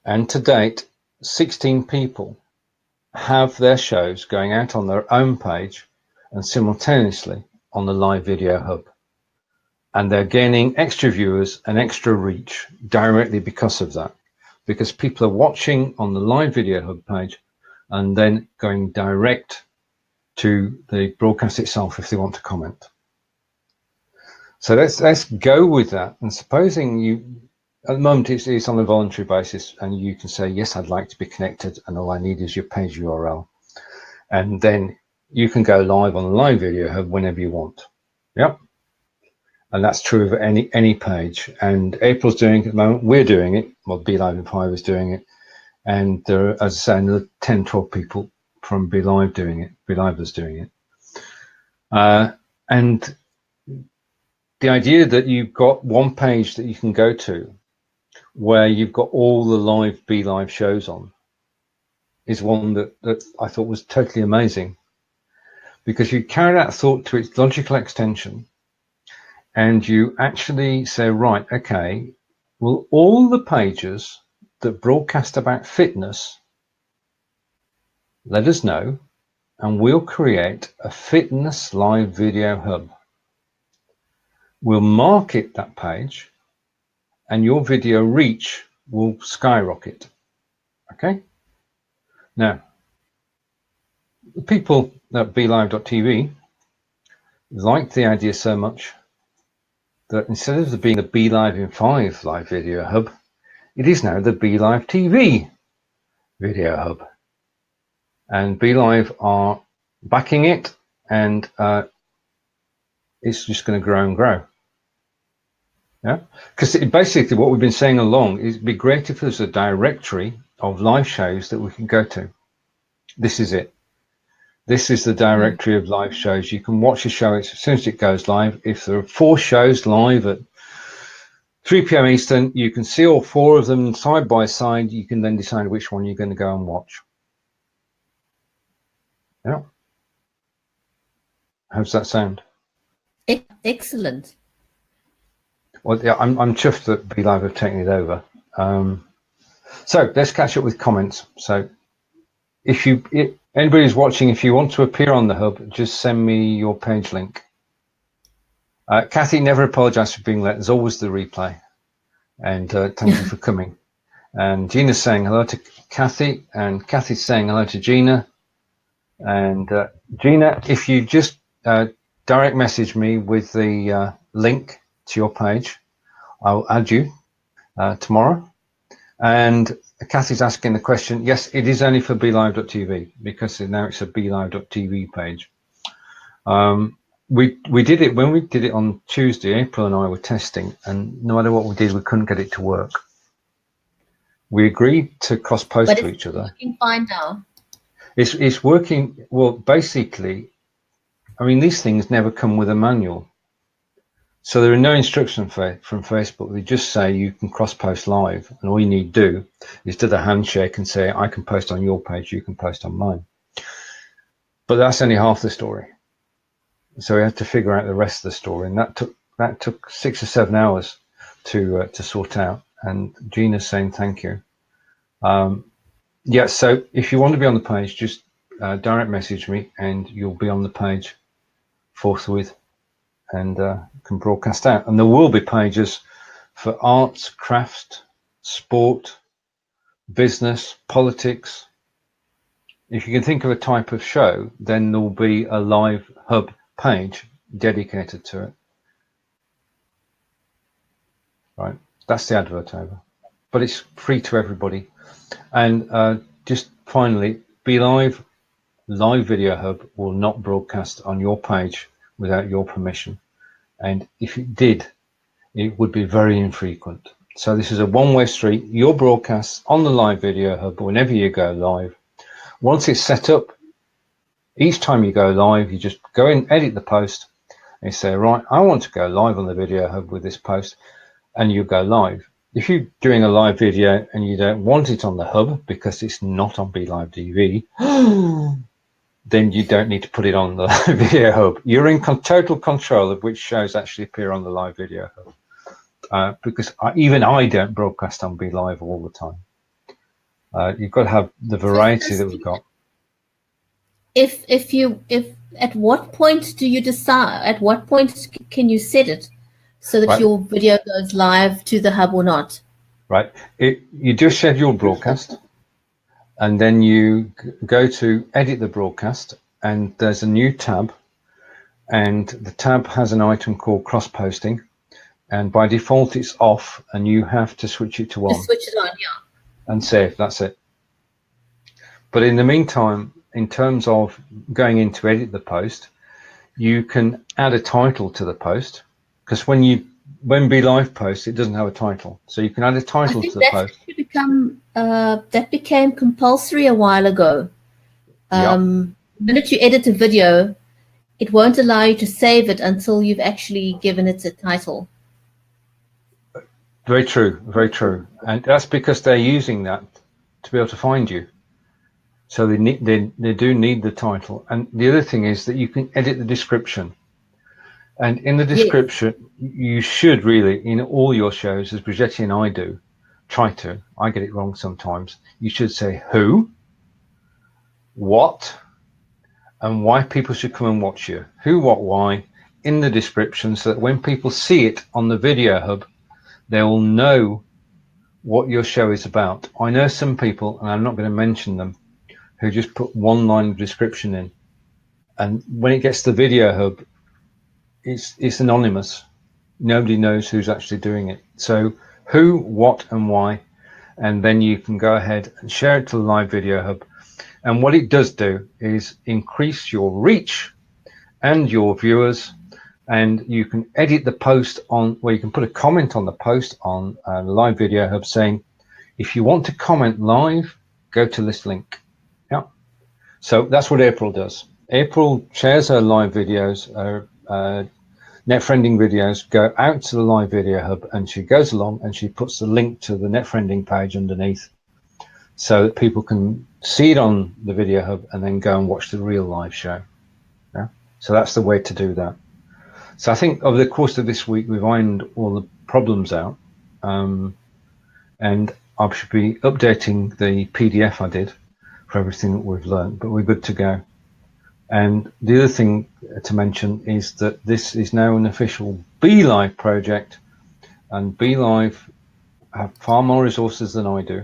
and to date, 16 people have their shows going out on their own page and simultaneously on the live video hub. And they're gaining extra viewers and extra reach directly because of that, because people are watching on the live video hub page and then going direct to the broadcast itself if they want to comment. So let's go with that. And supposing you, at the moment it's on a voluntary basis, and you can say, yes, I'd like to be connected, and all I need is your page URL. And then you can go live on the live video hub whenever you want. Yep. And that's true of any page. And April's doing it at the moment. We're doing it. Well, BLIFbot is doing it. And there are, as I say, another 10, 12 people from BLIFbot doing it. BLIFbot's doing it. And the idea that you've got one page that you can go to where you've got all the live BLIFe shows on is one that I thought was totally amazing, because you carry that thought to its logical extension. And you actually say, right, okay, well, all the pages that broadcast about fitness, let us know, and we'll create a fitness live video hub. We'll market that page, and your video reach will skyrocket. Okay? Now, the people at BLIFe.tv liked the idea so much that instead of there being the BLIFe live video hub, it is now the BLIFe TV video hub. And BLIFe are backing it, and it's just going to grow and grow. Yeah, because basically what we've been saying along is it'd be great if there's a directory of live shows that we can go to. This is it. This is the directory of live shows. You can watch a show as soon as it goes live. If there are 4 shows live at 3 p.m. Eastern, you can see all 4 of them side by side. You can then decide which one you're going to go and watch. Yeah. How's that sound? Excellent. Well, yeah, I'm chuffed that BLIFe have taken it over. So let's catch up with comments. So if anybody's watching, if you want to appear on the hub, just send me your page link. Kathy, never apologize for being late. There's always the replay. And thank you for coming. And Gina's saying hello to Kathy, and Kathy's saying hello to Gina. And Gina, if you just direct message me with the link to your page, I'll add you tomorrow. And Kathy's asking the question, yes, it is only for BLIFe.tv because now it's a BLIFe.tv page. We did it when we did it on Tuesday. April and I were testing, and no matter what we did, we couldn't get it to work. We agreed to cross-post to each other. But it's working fine now. It's working. Well, basically, I mean, these things never come with a manual. So there are no instructions from Facebook. They just say you can cross-post live, and all you need to do is do the handshake and say, I can post on your page, you can post on mine. But that's only half the story. So we had to figure out the rest of the story, and that took 6 or 7 hours to sort out. And Gina's saying thank you. Yeah, so if you want to be on the page, just direct message me, and you'll be on the page forthwith. And can broadcast out. And there will be pages for arts, crafts, sport, business, politics. If you can think of a type of show, then there will be a live hub page dedicated to it. Right, that's the advert over. But it's free to everybody. And just finally, BLIFe Live Video Hub will not broadcast on your page without your permission. And if it did, it would be very infrequent. So this is a one-way street. Your broadcasts on the Live Video Hub whenever you go live. Once it's set up, each time you go live, you just go in, edit the post, and you say, right, I want to go live on the Video Hub with this post, and you go live. If you're doing a live video and you don't want it on the hub because it's not on BLIFe TV, then you don't need to put it on the Live Video Hub. You're in total control of which shows actually appear on the Live Video Hub. Because even I don't broadcast on BLIFe all the time. You've got to have the variety that we've got. If at what point do you decide, at what point can you set it so that your video goes live to the hub or not? Right. You just schedule broadcast. And then you go to edit the broadcast, and there's a new tab, and the tab has an item called cross-posting, and by default it's off, and you have to switch it to on. Just switch it on, yeah. And save, that's it. But in the meantime, in terms of going in to edit the post, you can add a title to the post, because when BLIFe posts, it doesn't have a title. So you can add a title to the post. That became compulsory a while ago. The minute you edit a video, it won't allow you to save it until you've actually given it a title. Very true, very true. And that's because they're using that to be able to find you. So they do need the title. And the other thing is that you can edit the description. And in the description, you should really, in all your shows, as Bridgetti and I do, I get it wrong sometimes, you should say who, what, and why people should come and watch you. Who, what, why, in the description, so that when people see it on the Video Hub, they will know what your show is about. I know some people, and I'm not going to mention them, who just put one line of description in. And when it gets to the Video Hub, it's anonymous. Nobody knows who's actually doing it. So who, what, and why, and then you can go ahead and share it to the Live Video Hub. And what it does do is increase your reach and your viewers and you can edit the post on, well, you can put a comment on the post on Live Video Hub saying, if you want to comment live, go to this link. Yeah. So that's what April does. April shares her live videos, net friending videos go out to the Live Video Hub, and she goes along and she puts the link to the net friending page underneath so that people can see it on the Video Hub and then go and watch the real live show. Yeah. So that's the way to do that. So I think over the course of this week, we've ironed all the problems out, and I should be updating the PDF I did for everything that we've learned, but we're good to go. And the other thing to mention is that this is now an official BLIFe project, and BLIFe have far more resources than I do,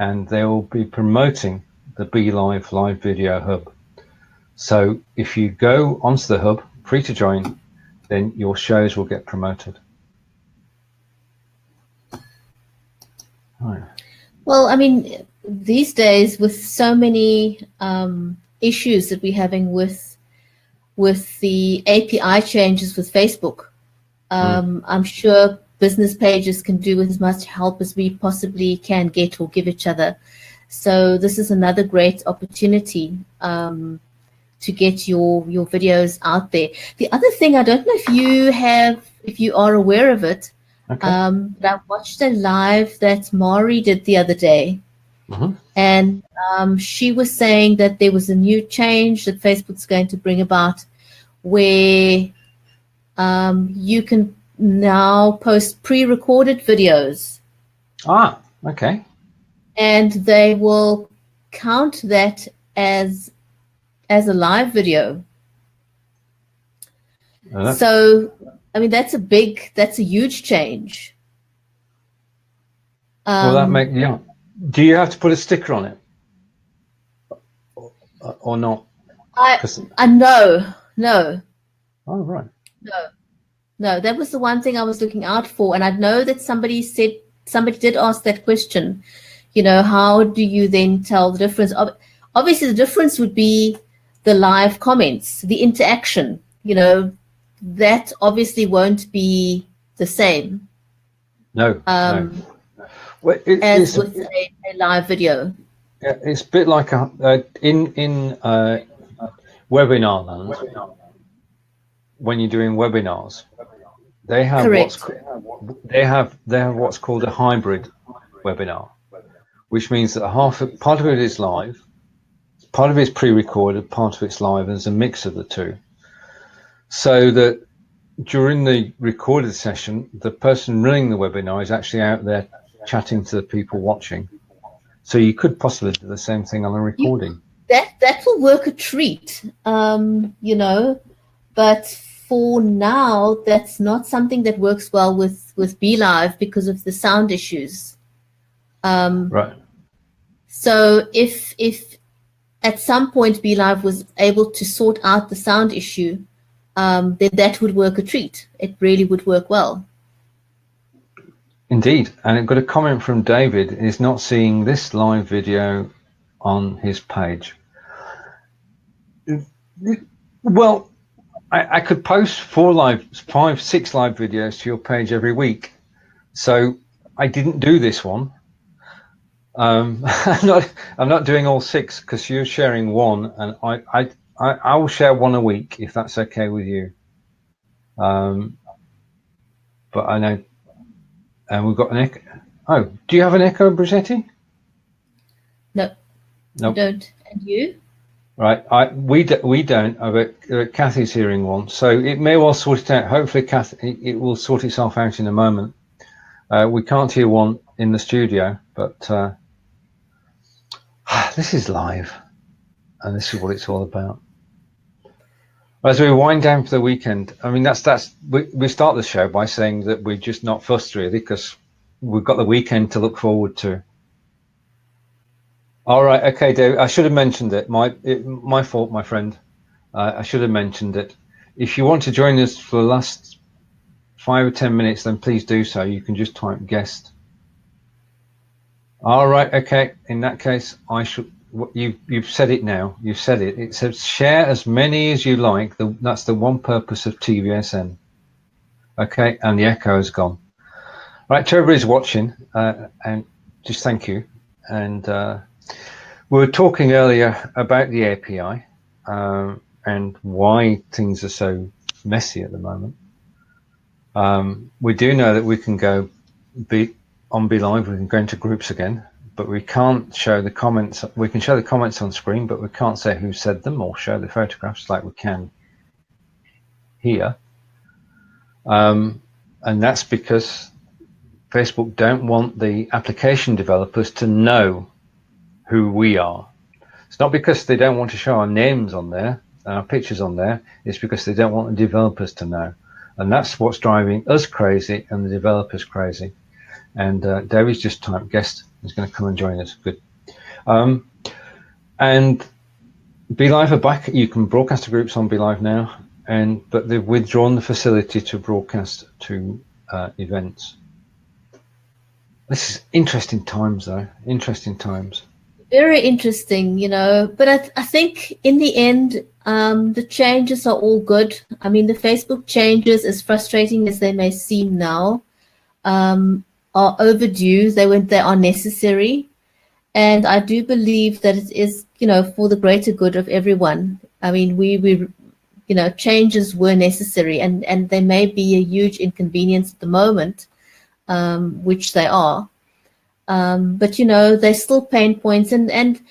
and they will be promoting the BLIFe Live Video Hub. So if you go onto the hub, free to join, then your shows will get promoted. Right. Well, I mean, these days with so many issues that we're having with the API changes with Facebook, I'm sure business pages can do with as much help as we possibly can get or give each other. So this is another great opportunity to get your videos out there. The other thing, I don't know if you are aware of it, Okay. but I watched a live that Mari did the other day. And she was saying that there was a new change that Facebook's going to bring about where you can now post pre-recorded videos. Ah, okay. And they will count that as a live video. So, I mean, that's a huge change. Well, that makes, yeah. Do you have to put a sticker on it or not? No. Oh, right. No, that was the one thing I was looking out for. And I know that somebody did ask that question, how do you then tell the difference? Obviously, the difference would be the live comments, the interaction, that obviously won't be the same. No. Well, as with a live video. Yeah, it's a bit like in webinar land. When you're doing webinars, they have what's called a hybrid webinar, which means that part of it is live, part of it is pre-recorded, part of it's live, and there's a mix of the two. So that during the recorded session, the person running the webinar is actually out there chatting to the people watching. So you could possibly do the same thing on a recording. That will work a treat, but for now, that's not something that works well with BLive because of the sound issues. Right. So if at some point BLive was able to sort out the sound issue, then that would work a treat. It really would work well. Indeed, and I've got a comment from David. He's not seeing this live video on his page. Well, I could post 6 live videos to your page every week. So I didn't do this one. I'm not doing all 6 because you're sharing one, and I will share one a week if that's okay with you. But I know. And we've got an echo. Oh, do you have an echo, Bridgetti? No, nope. I don't. And you? Right, we don't. But Kathy's hearing one, so it may well sort it out. Hopefully, Kathy, it will sort itself out in a moment. We can't hear one in the studio, but this is live, and this is what it's all about. As we wind down for the weekend, I mean, we start the show by saying that we're just not fussed really because we've got the weekend to look forward to. All right, okay, Dave. I should have mentioned it. My fault, my friend. I should have mentioned it. If you want to join us for the last 5 or 10 minutes, then please do so. You can just type guest. All right, okay. In that case, you've said it now. You've said it. It says share as many as you like. That's the one purpose of TVSN. Okay, and the echo is gone. Right, to everybody's watching, and just thank you. And we were talking earlier about the API and why things are so messy at the moment. We do know that we can go on BLIVE. We can go into groups again, but we can't show the comments. We can show the comments on screen, but we can't say who said them or show the photographs like we can here. And that's because Facebook don't want the application developers to know who we are. It's not because they don't want to show our names on there, our pictures on there. It's because they don't want the developers to know. And that's what's driving us crazy and the developers crazy. And David's just typed guest. He's going to come and join us. Good. And BLIVE are back. You can broadcast to groups on BLIVE now, but they've withdrawn the facility to broadcast to events. This is interesting times, though. Interesting times. Very interesting, but I think in the end, the changes are all good. I mean, the Facebook changes, as frustrating as they may seem now, are overdue. They are necessary. And I do believe that it is, for the greater good of everyone. I mean, we changes were necessary, and they may be a huge inconvenience at the moment, which they are. But they're still pain points, and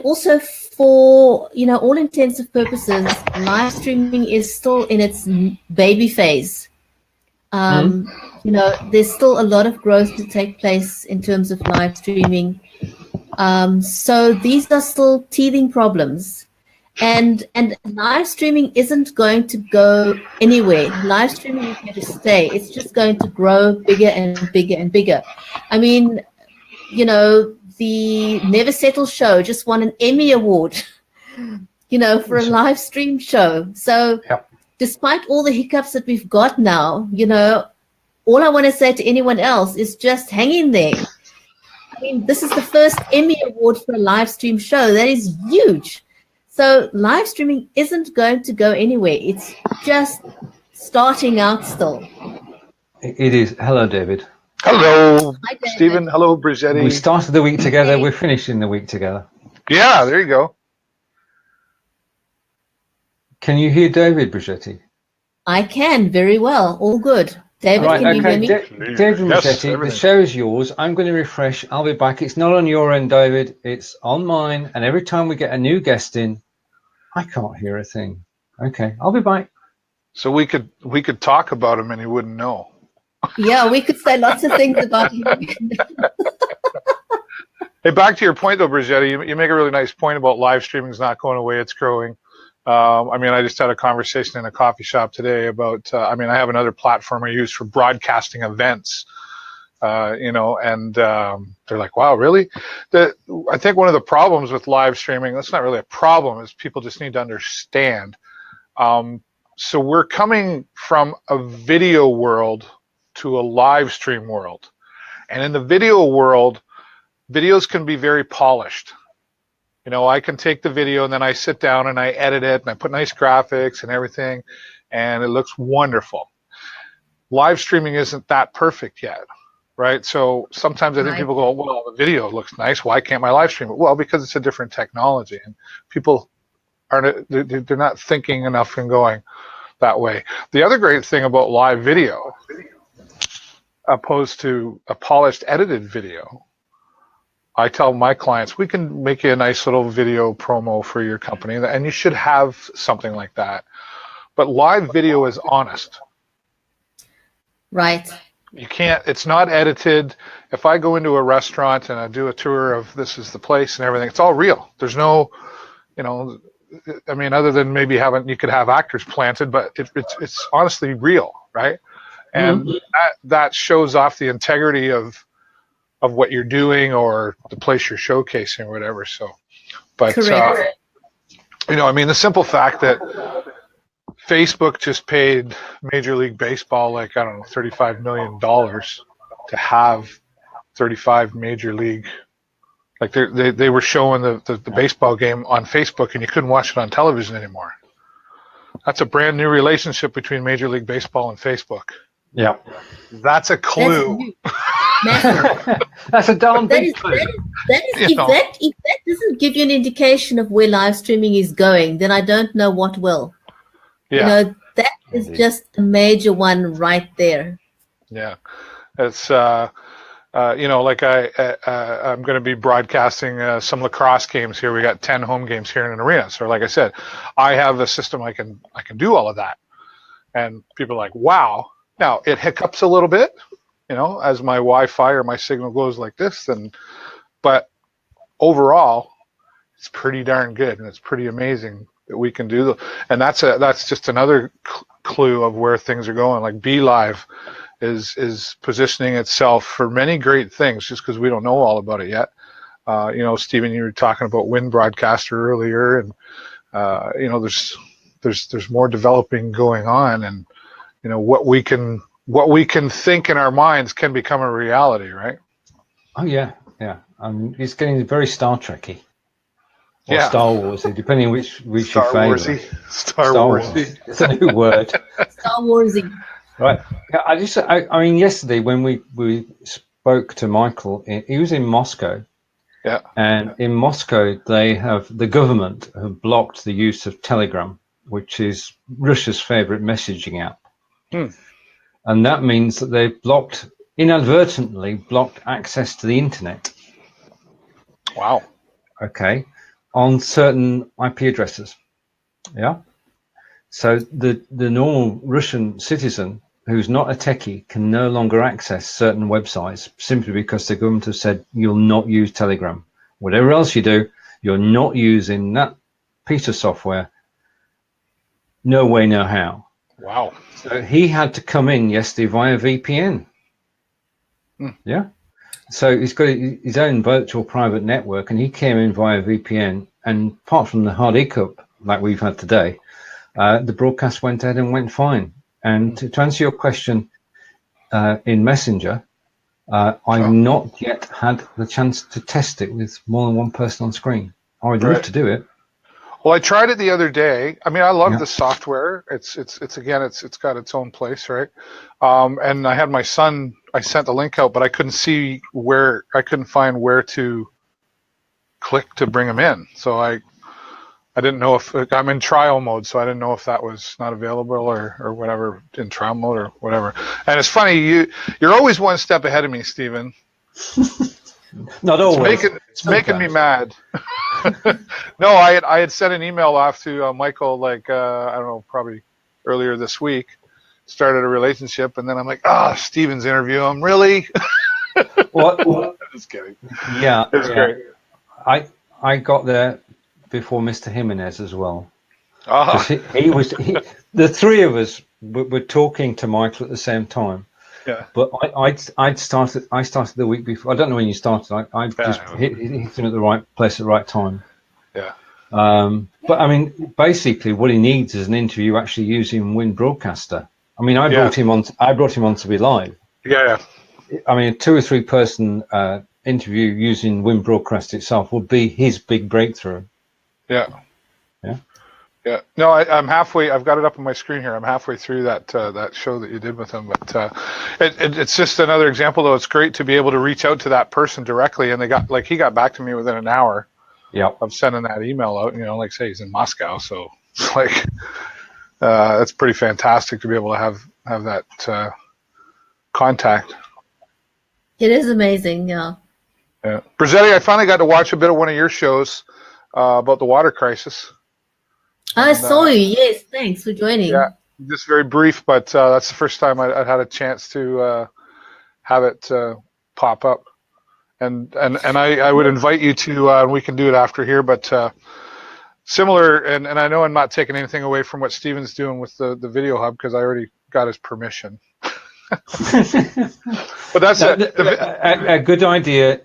also for all intents and purposes, live streaming is still in its baby phase. There's still a lot of growth to take place in terms of live streaming. So these are still teething problems, and live streaming isn't going to go anywhere. Live streaming is here to stay. It's just going to grow bigger and bigger and bigger. I mean, the Never Settle show just won an Emmy Award, for a live stream show. So despite all the hiccups that we've got now, all I want to say to anyone else is just hang in there. I mean, this is the first Emmy Award for a live stream show. That is huge. So live streaming isn't going to go anywhere. It's just starting out still. It is. Hello, David. Hello, Stephen. Hello, Bridgetti. We started the week together. We're finishing the week together. Yeah, there you go. Can you hear David, Bridgetti? I can very well. All good. David, can you hear me? David Bridgetti, the show is yours. I'm going to refresh. I'll be back. It's not on your end, David. It's on mine. And every time we get a new guest in, I can't hear a thing. Okay, I'll be back. So we could talk about him and he wouldn't know. Yeah, we could say lots of things about him. Hey, back to your point though, Bridgetti, you make a really nice point about live streaming is not going away, it's growing. I just had a conversation in a coffee shop today about, I have another platform I use for broadcasting events, and they're like, wow, really? I think one of the problems with live streaming, that's not really a problem, is people just need to understand. So we're coming from a video world to a live stream world. And in the video world, videos can be very polished. I can take the video and then I sit down and I edit it and I put nice graphics and everything and it looks wonderful. Live streaming isn't that perfect yet, right? So sometimes I think people go, well, the video looks nice. Why can't my live stream it? Well, because it's a different technology and people they're not thinking enough and going that way. The other great thing about live video, opposed to a polished edited video, I tell my clients, we can make you a nice little video promo for your company, and you should have something like that. But live video is honest. Right. You can't, it's not edited. If I go into a restaurant and I do a tour of this is the place and everything, it's all real. There's no, other than maybe you could have actors planted, but it's honestly real, right? And that shows off the integrity of what you're doing or the place you're showcasing or whatever. So, but correct. The simple fact that Facebook just paid Major League Baseball $35 million to have 35 Major League Like they were showing the baseball game on Facebook, and you couldn't watch it on television anymore. That's a brand new relationship between Major League Baseball and Facebook. Yeah. That's a clue. That's a darn big clue. If that doesn't give you an indication of where live streaming is going, then I don't know what will. Yeah. That is just a major one right there. Yeah. It's like I'm going to be broadcasting some lacrosse games here. We got 10 home games here in an arena. So like I said, I have a system I can do all of that. And people are like, wow. Now it hiccups a little bit, as my Wi-Fi or my signal goes like this, but overall it's pretty darn good, and it's pretty amazing that we can do and that's just another clue of where things are going. Like BLIV is positioning itself for many great things, just because we don't know all about it yet. Stephen, you were talking about Wind Broadcaster earlier, and there's more developing going on, and what we can think in our minds can become a reality, right? Oh yeah. It's getting very Star Trekky. Or Star Warsy, depending which Star you Warsy. favour. Star Warsy. It's a new word. Star Warsy. Right. I mean, yesterday when we spoke to Michael, he was in Moscow. Yeah. And in Moscow, the government have blocked the use of Telegram, which is Russia's favorite messaging app. And that means that they've inadvertently blocked access to the internet. Wow. Okay. On certain IP addresses. Yeah. So the normal Russian citizen who's not a techie can no longer access certain websites simply because the government has said you'll not use Telegram. Whatever else you do, you're not using that piece of software. No way, no how. Wow. So he had to come in yesterday via VPN. Yeah. So he's got his own virtual private network, and he came in via VPN. And apart from the hard hiccup like we've had today, the broadcast went ahead and went fine. And to answer your question, in Messenger, I've not yet had the chance to test it with more than one person on screen. I would love to do it. Well, I tried it the other day. I mean, I love the software. It's got its own place, right? And I had my son. I sent the link out, but I couldn't find where to click to bring him in. So I didn't know if I'm in trial mode, so I didn't know if that was not available or whatever, in trial mode or whatever. And it's funny, you're always one step ahead of me, Stephen. Not always. It's making me mad. No, I had sent an email off to Michael, I don't know, probably earlier this week. Started a relationship, and then I'm like, Stephen's interview him, really? What? Just kidding. Yeah, it was great. I got there before Mr. Jimenez as well. The three of us were talking to Michael at the same time. Yeah. But I started the week before. I don't know when you started. I just hit him at the right place at the right time. Yeah. But I mean, basically, what he needs is an interview actually using Wind Broadcaster. I mean, I brought him on to be live. Yeah. I mean, a 2 or 3 person interview using Wind Broadcast itself would be his big breakthrough. Yeah. No, I'm halfway. I've got it up on my screen here. I'm halfway through that show that you did with him. But it's just another example, though. It's great to be able to reach out to that person directly, and he got back to me within an hour. Of sending that email out. Say he's in Moscow, so it's it's pretty fantastic to be able to have that contact. It is amazing, yeah. Yeah, Bridgetti, I finally got to watch a bit of one of your shows about the water crisis. I saw you. Yes, thanks for joining. Yeah, just very brief, but that's the first time I'd had a chance to have it pop up, and I would invite you to, and we can do it after here, but similar, and I know I'm not taking anything away from what Stephen's doing with the Video Hub, because I already got his permission. But that's a good idea.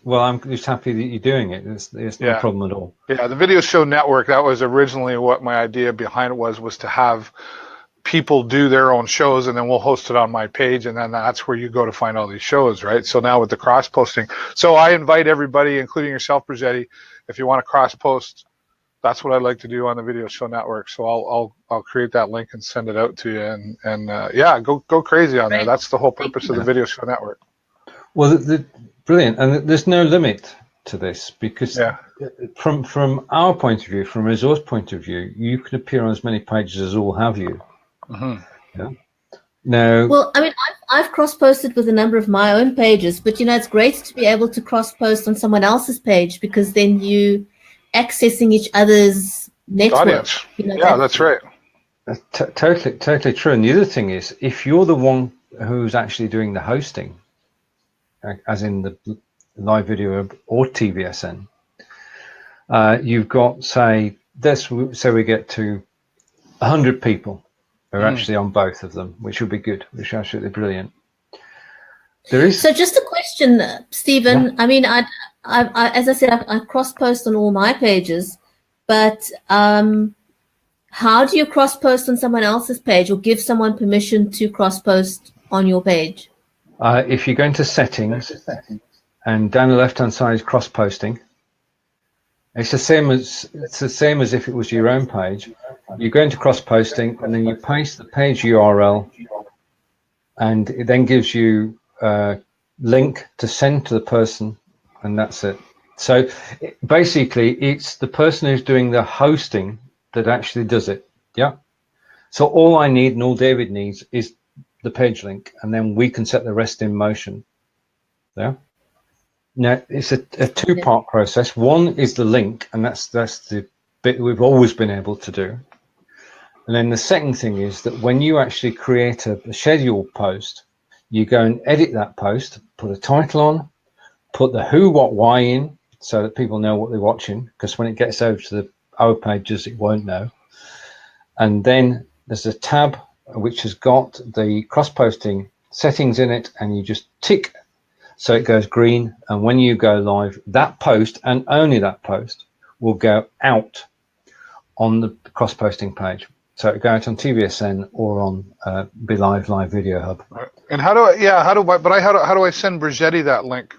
I'm just happy that you're doing it. It's no problem at all. Yeah, the Video Show Network, that was originally what my idea behind it was to have people do their own shows, and then we'll host it on my page, and then that's where you go to find all these shows, right? So now with the cross posting, so I invite everybody, including yourself, Bridgetti, if you want to cross post, that's what I'd like to do on the Video Show Network. So I'll create that link and send it out to you, and yeah, go crazy on there. That's the whole purpose of the Video Show Network. Well, brilliant, and there's no limit to this, because from our point of view, from a resource point of view, you can appear on as many pages as all have you. Yeah. Now, well, I mean, I've cross-posted with a number of my own pages, but it's great to be able to cross-post on someone else's page, because then you accessing each other's network. Audience. That's right. Totally true. And the other thing is, if you're the one who's actually doing the hosting, as in the live video or TVSN, you've got, say we get to 100 people who are actually on both of them, which would be good, which is absolutely brilliant. So just a question, Stephen. I mean, I as I said, I cross-post on all my pages, but how do you cross-post on someone else's page, or give someone permission to cross-post on your page? If you go into settings, and down the left-hand side is cross-posting. It's the same as if it was your own page. You go into cross-posting, and then you paste the page URL, and it then gives you a link to send to the person, and that's it. So basically, it's the person who's doing the hosting that actually does it. Yeah. So all I need and all David needs is the page link, and then we can set the rest in motion. Yeah. Now, it's a two-part process. One is the link, and that's the bit we've always been able to do. And then the second thing is that when you actually create a scheduled post, you go and edit that post, put a title on, put the who, what, why in, so that people know what they're watching, because when it gets over to our pages, it won't know. And then there's a tab which has got the cross-posting settings in it, and you just tick so it goes green, and when you go live, that post, and only that post, will go out on the cross-posting page. So it goes out on TVSN or on BLIFe Live Video Hub. And how do I send Bridgetti that link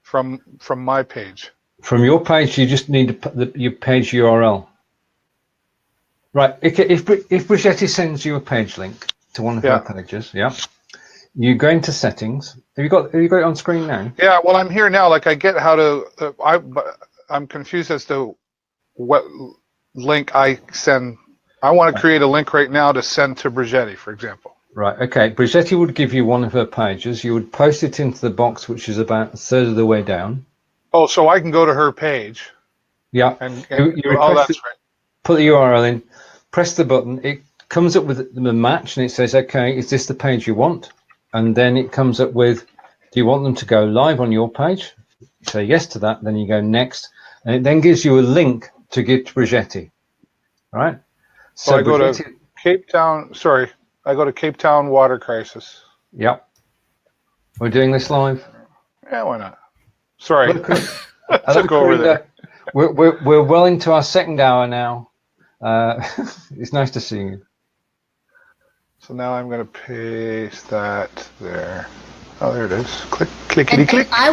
from my page? From your page, you just need your page URL. Right. If Bridgetti sends you a page link to one of her pages, you go into settings. Have you got it on screen now? Yeah. Well, I'm here now. Like, I get how to. I'm confused as to what link I send. I want to create a link right now to send to Bridgetti, for example. Right. Okay. Bridgetti would give you one of her pages. You would post it into the box, which is about a third of the way down. Oh, so I can go to her page. Yeah. And that's right. Put the URL in. Press the button. It comes up with the match, and it says, "Okay, is this the page you want?" And then it comes up with, "Do you want them to go live on your page?" You say yes to that. Then you go next, and it then gives you a link to give to Bridgetti. All right. So I go to Cape Town. Sorry, I go to Cape Town Water Crisis. Yep. We're doing this live. Yeah, why not? Sorry, I took over there. We're well into our second hour now. It's nice to see you. So now I'm going to paste that there. Oh, there it is. Clickety click. I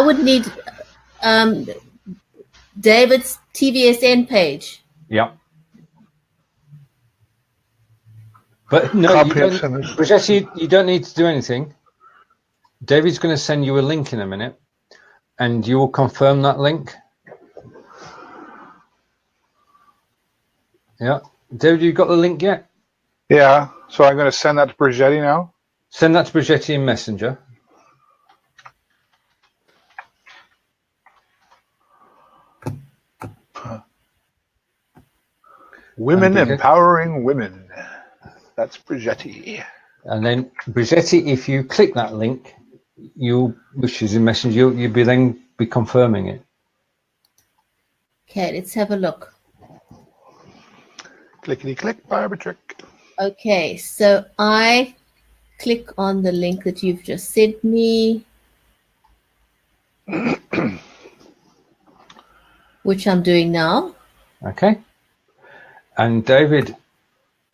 would need David's TVSN page. Yep. But no, you don't need to do anything. David's going to send you a link in a minute, and you will confirm that link. Yeah. David, you got the link yet? Yeah. So I'm going to send that to Bridgetti now? Send that to Bridgetti in Messenger. Women empowering women. That's Bridgetti. And then Bridgetti, if you click that link, which is in Messenger, you'll be confirming it. Okay, let's have a look. Clickety click, Barbara trick. Okay, so I click on the link that you've just sent me, which I'm doing now. Okay. And David,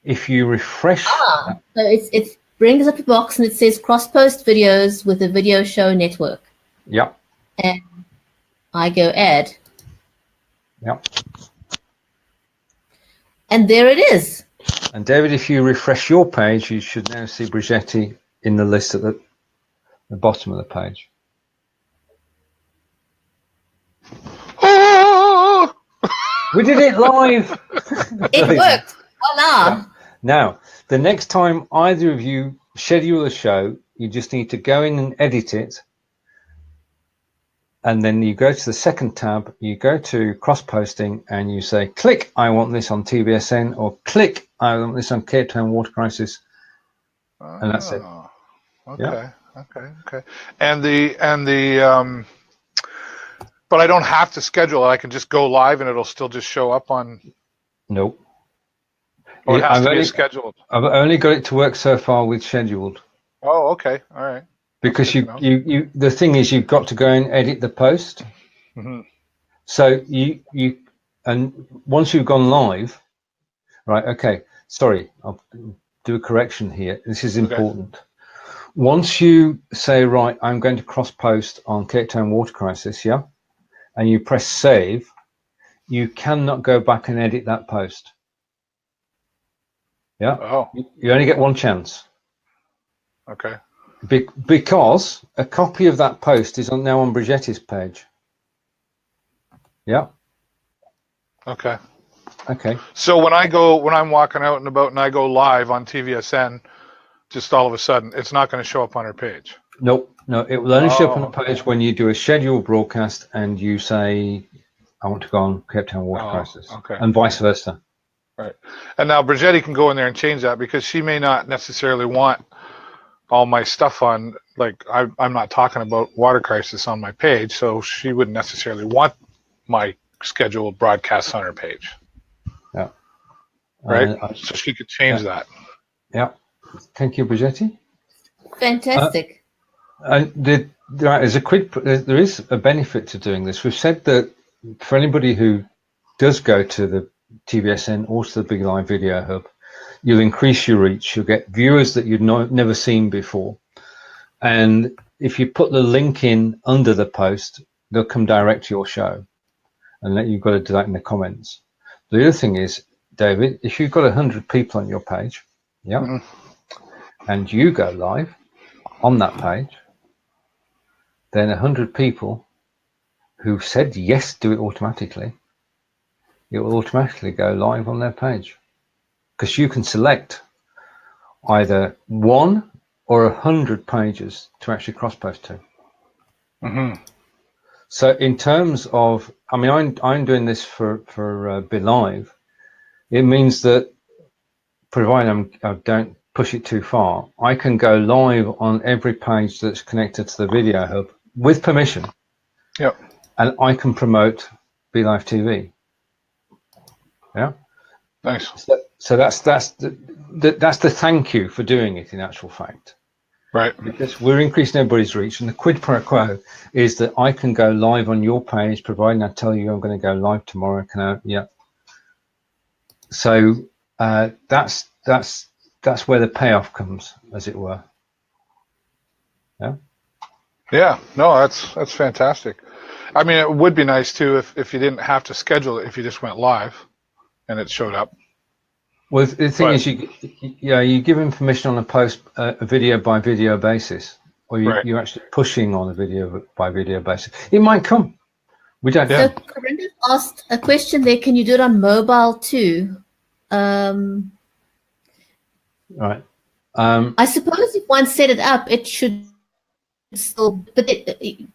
if you refresh, so it brings up a box and it says cross-post videos with a video show network. Yep. And I go add. Yep. And there it is. And David, if you refresh your page, you should now see Bridgetti in the list at the bottom of the page. Oh! We did it live. It worked. Voila. Now, the next time either of you schedule a show, you just need to go in and edit it. And then you go to the second tab, you go to cross-posting, and you say, click, I want this on TVSN, or click, I want this on Cape Town Water Crisis. And that's it. Okay, yeah. okay. And the but I don't have to schedule it. I can just go live and it'll still just show up on. Nope. Oh, it has to be scheduled. I've only got it to work so far with scheduled. Oh, okay, all right. Because the thing is, you've got to go and edit the post. Mm-hmm. So and once you've gone live, right? Okay, sorry, I'll do a correction here. This is important. Okay. Once you say, right, I'm going to cross post on Cape Town Water Crisis, yeah, and you press save, you cannot go back and edit that post. Yeah. Oh. You only get one chance. Okay. Because a copy of that post is now on Bridgetti's page. Yeah. Okay. Okay. So when I'm walking out and about and I go live on TVSN, just all of a sudden, it's not going to show up on her page. Nope. No, it will only show up on the page when you do a scheduled broadcast and you say, I want to go on Cape Town Water Crisis. Okay. And vice versa. Right. And now Bridgetti can go in there and change that because she may not necessarily want all my stuff on, like I'm not talking about Water Crisis on my page, so she wouldn't necessarily want my scheduled broadcasts on her page. Yeah. Right? So she could change that. Yeah. Thank you, Bridgetti. Fantastic. There is a benefit to doing this. We've said that for anybody who does go to the TVSN or to the Big Live Video Hub, you'll increase your reach. You'll get viewers that you've never seen before. And if you put the link in under the post, they'll come direct to your show. And you've got to do that in the comments. The other thing is, David, if you've got 100 people on your page, yeah, and you go live on that page, then 100 people who said yes do it automatically. It will automatically go live on their page. Because you can select either 1 or 100 pages to actually cross-post to. Mm-hmm. So in terms of, I mean, I'm doing this for BLIFbot. It means that, provided I don't push it too far, I can go live on every page that's connected to the Video Hub with permission. Yep. And I can promote BLIFe TV. Yeah. Nice. So that's the thank you for doing it in actual fact. Right. Because we're increasing everybody's reach, and the quid pro quo is that I can go live on your page, providing I tell you I'm going to go live tomorrow. Yeah. So that's where the payoff comes, as it were. Yeah. Yeah. No, that's fantastic. I mean, it would be nice too if you didn't have to schedule it, if you just went live and it showed up. Well, the thing is, you give him permission on a video by video basis, or you're actually pushing on a video by video basis. It might come. We don't know. So Corinda asked a question there. Can you do it on mobile too? Right. I suppose if one set it up, it should still, but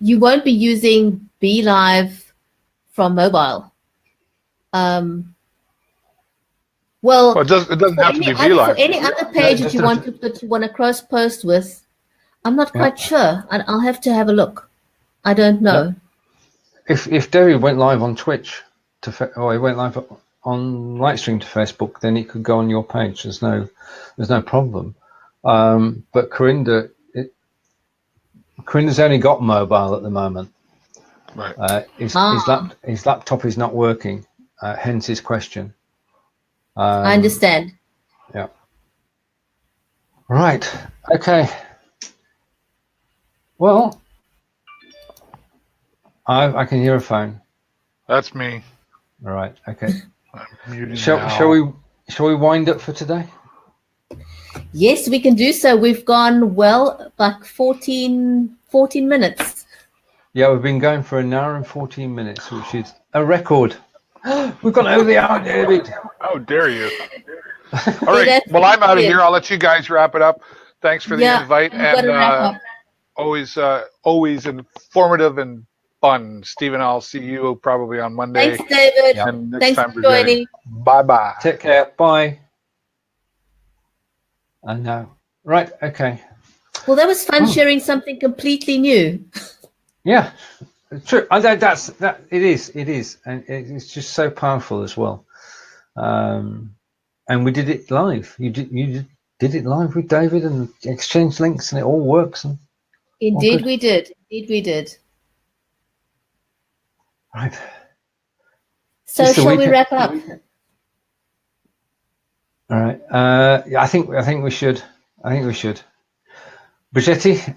you won't be using BLIFe from mobile. Well, it doesn't have to be BLIFe. For any other page that you want to cross post with, I'm not quite sure. I'll have to have a look. I don't know. If David went live on Twitch or he went live on Lightstream to Facebook, then it could go on your page. There's no problem. But Corinda's only got mobile at the moment. Right. His laptop is not working. Hence his question. I understand. Yeah. Right. Okay. Well, I can hear a phone. That's me. All right. Okay. I'm muting Shall we wind up for today? Yes, we can do so. We've gone like 14 minutes. Yeah, we've been going for an hour and 14 minutes, which is a record. We've gone over the hour, David. How dare you? All right. Well, I'm out of here. I'll let you guys wrap it up. Thanks for the invite, and always informative and fun. Stephen, I'll see you probably on Monday. Thanks, David. And next Thanks time for joining. Bye-bye. Take care. Bye. I know. Right. Okay. Well, that was fun sharing something completely new. Yeah, true. It is, and it's just so powerful as well. And we did it live. You did it live with David and exchanged links, and it all works. And Indeed, we did. Right. So shall we wrap up? All right. I think we should. Bridgetti.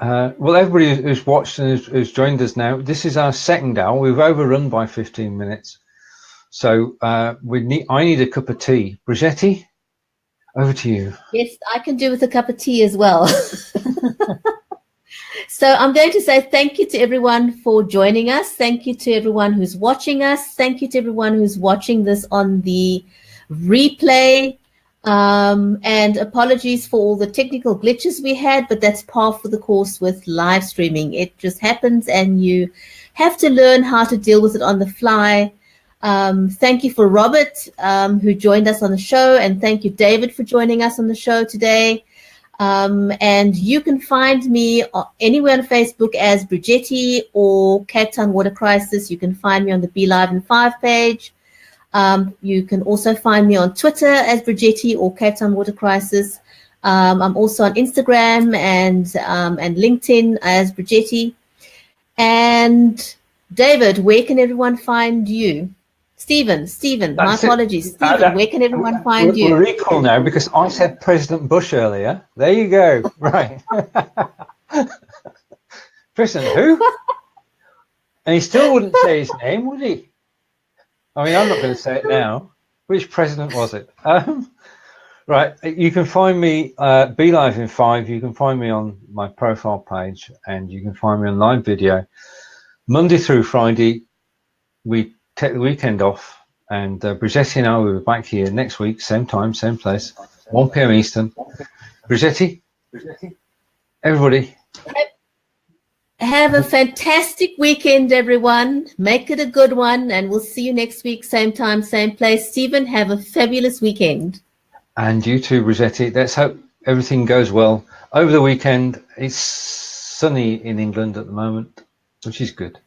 Well, everybody who's watched and who's joined us now, this is our second hour. We've overrun by 15 minutes. So I need a cup of tea. Bridgetti, over to you. Yes, I can do with a cup of tea as well. So I'm going to say thank you to everyone for joining us. Thank you to everyone who's watching us. Thank you to everyone who's watching this on the replay. And apologies for all the technical glitches we had, but that's par for the course with live streaming. It just happens, and you have to learn how to deal with it on the fly. Thank you for Robert, who joined us on the show, and thank you, David, for joining us on the show today. And you can find me anywhere on Facebook as Bridgetti or Cape Town Water Crisis. You can find me on the BLIFbot page. You can also find me on Twitter as Bridgetti or Cape Town Water Crisis. I'm also on Instagram and LinkedIn as Bridgetti. And David, where can everyone find you? Stephen, my apologies. Stephen, where can everyone find you? We're equal now because I said President Bush earlier. There you go. Right. President who? And he still wouldn't say his name, would he? I mean, I'm not going to say it now. Which president was it? Right. You can find me, BLive in 5. You can find me on my profile page, and you can find me on live video. Monday through Friday, we take the weekend off, and Bridgetti and I will be back here next week, same time, same place, 1 p.m. Eastern. Bridgetti, everybody. Have a fantastic weekend, everyone. Make it a good one, and we'll see you next week, same time, same place. Stephen, have a fabulous weekend. And you too, Bridgetti. Let's hope everything goes well. Over the weekend, it's sunny in England at the moment, which is good.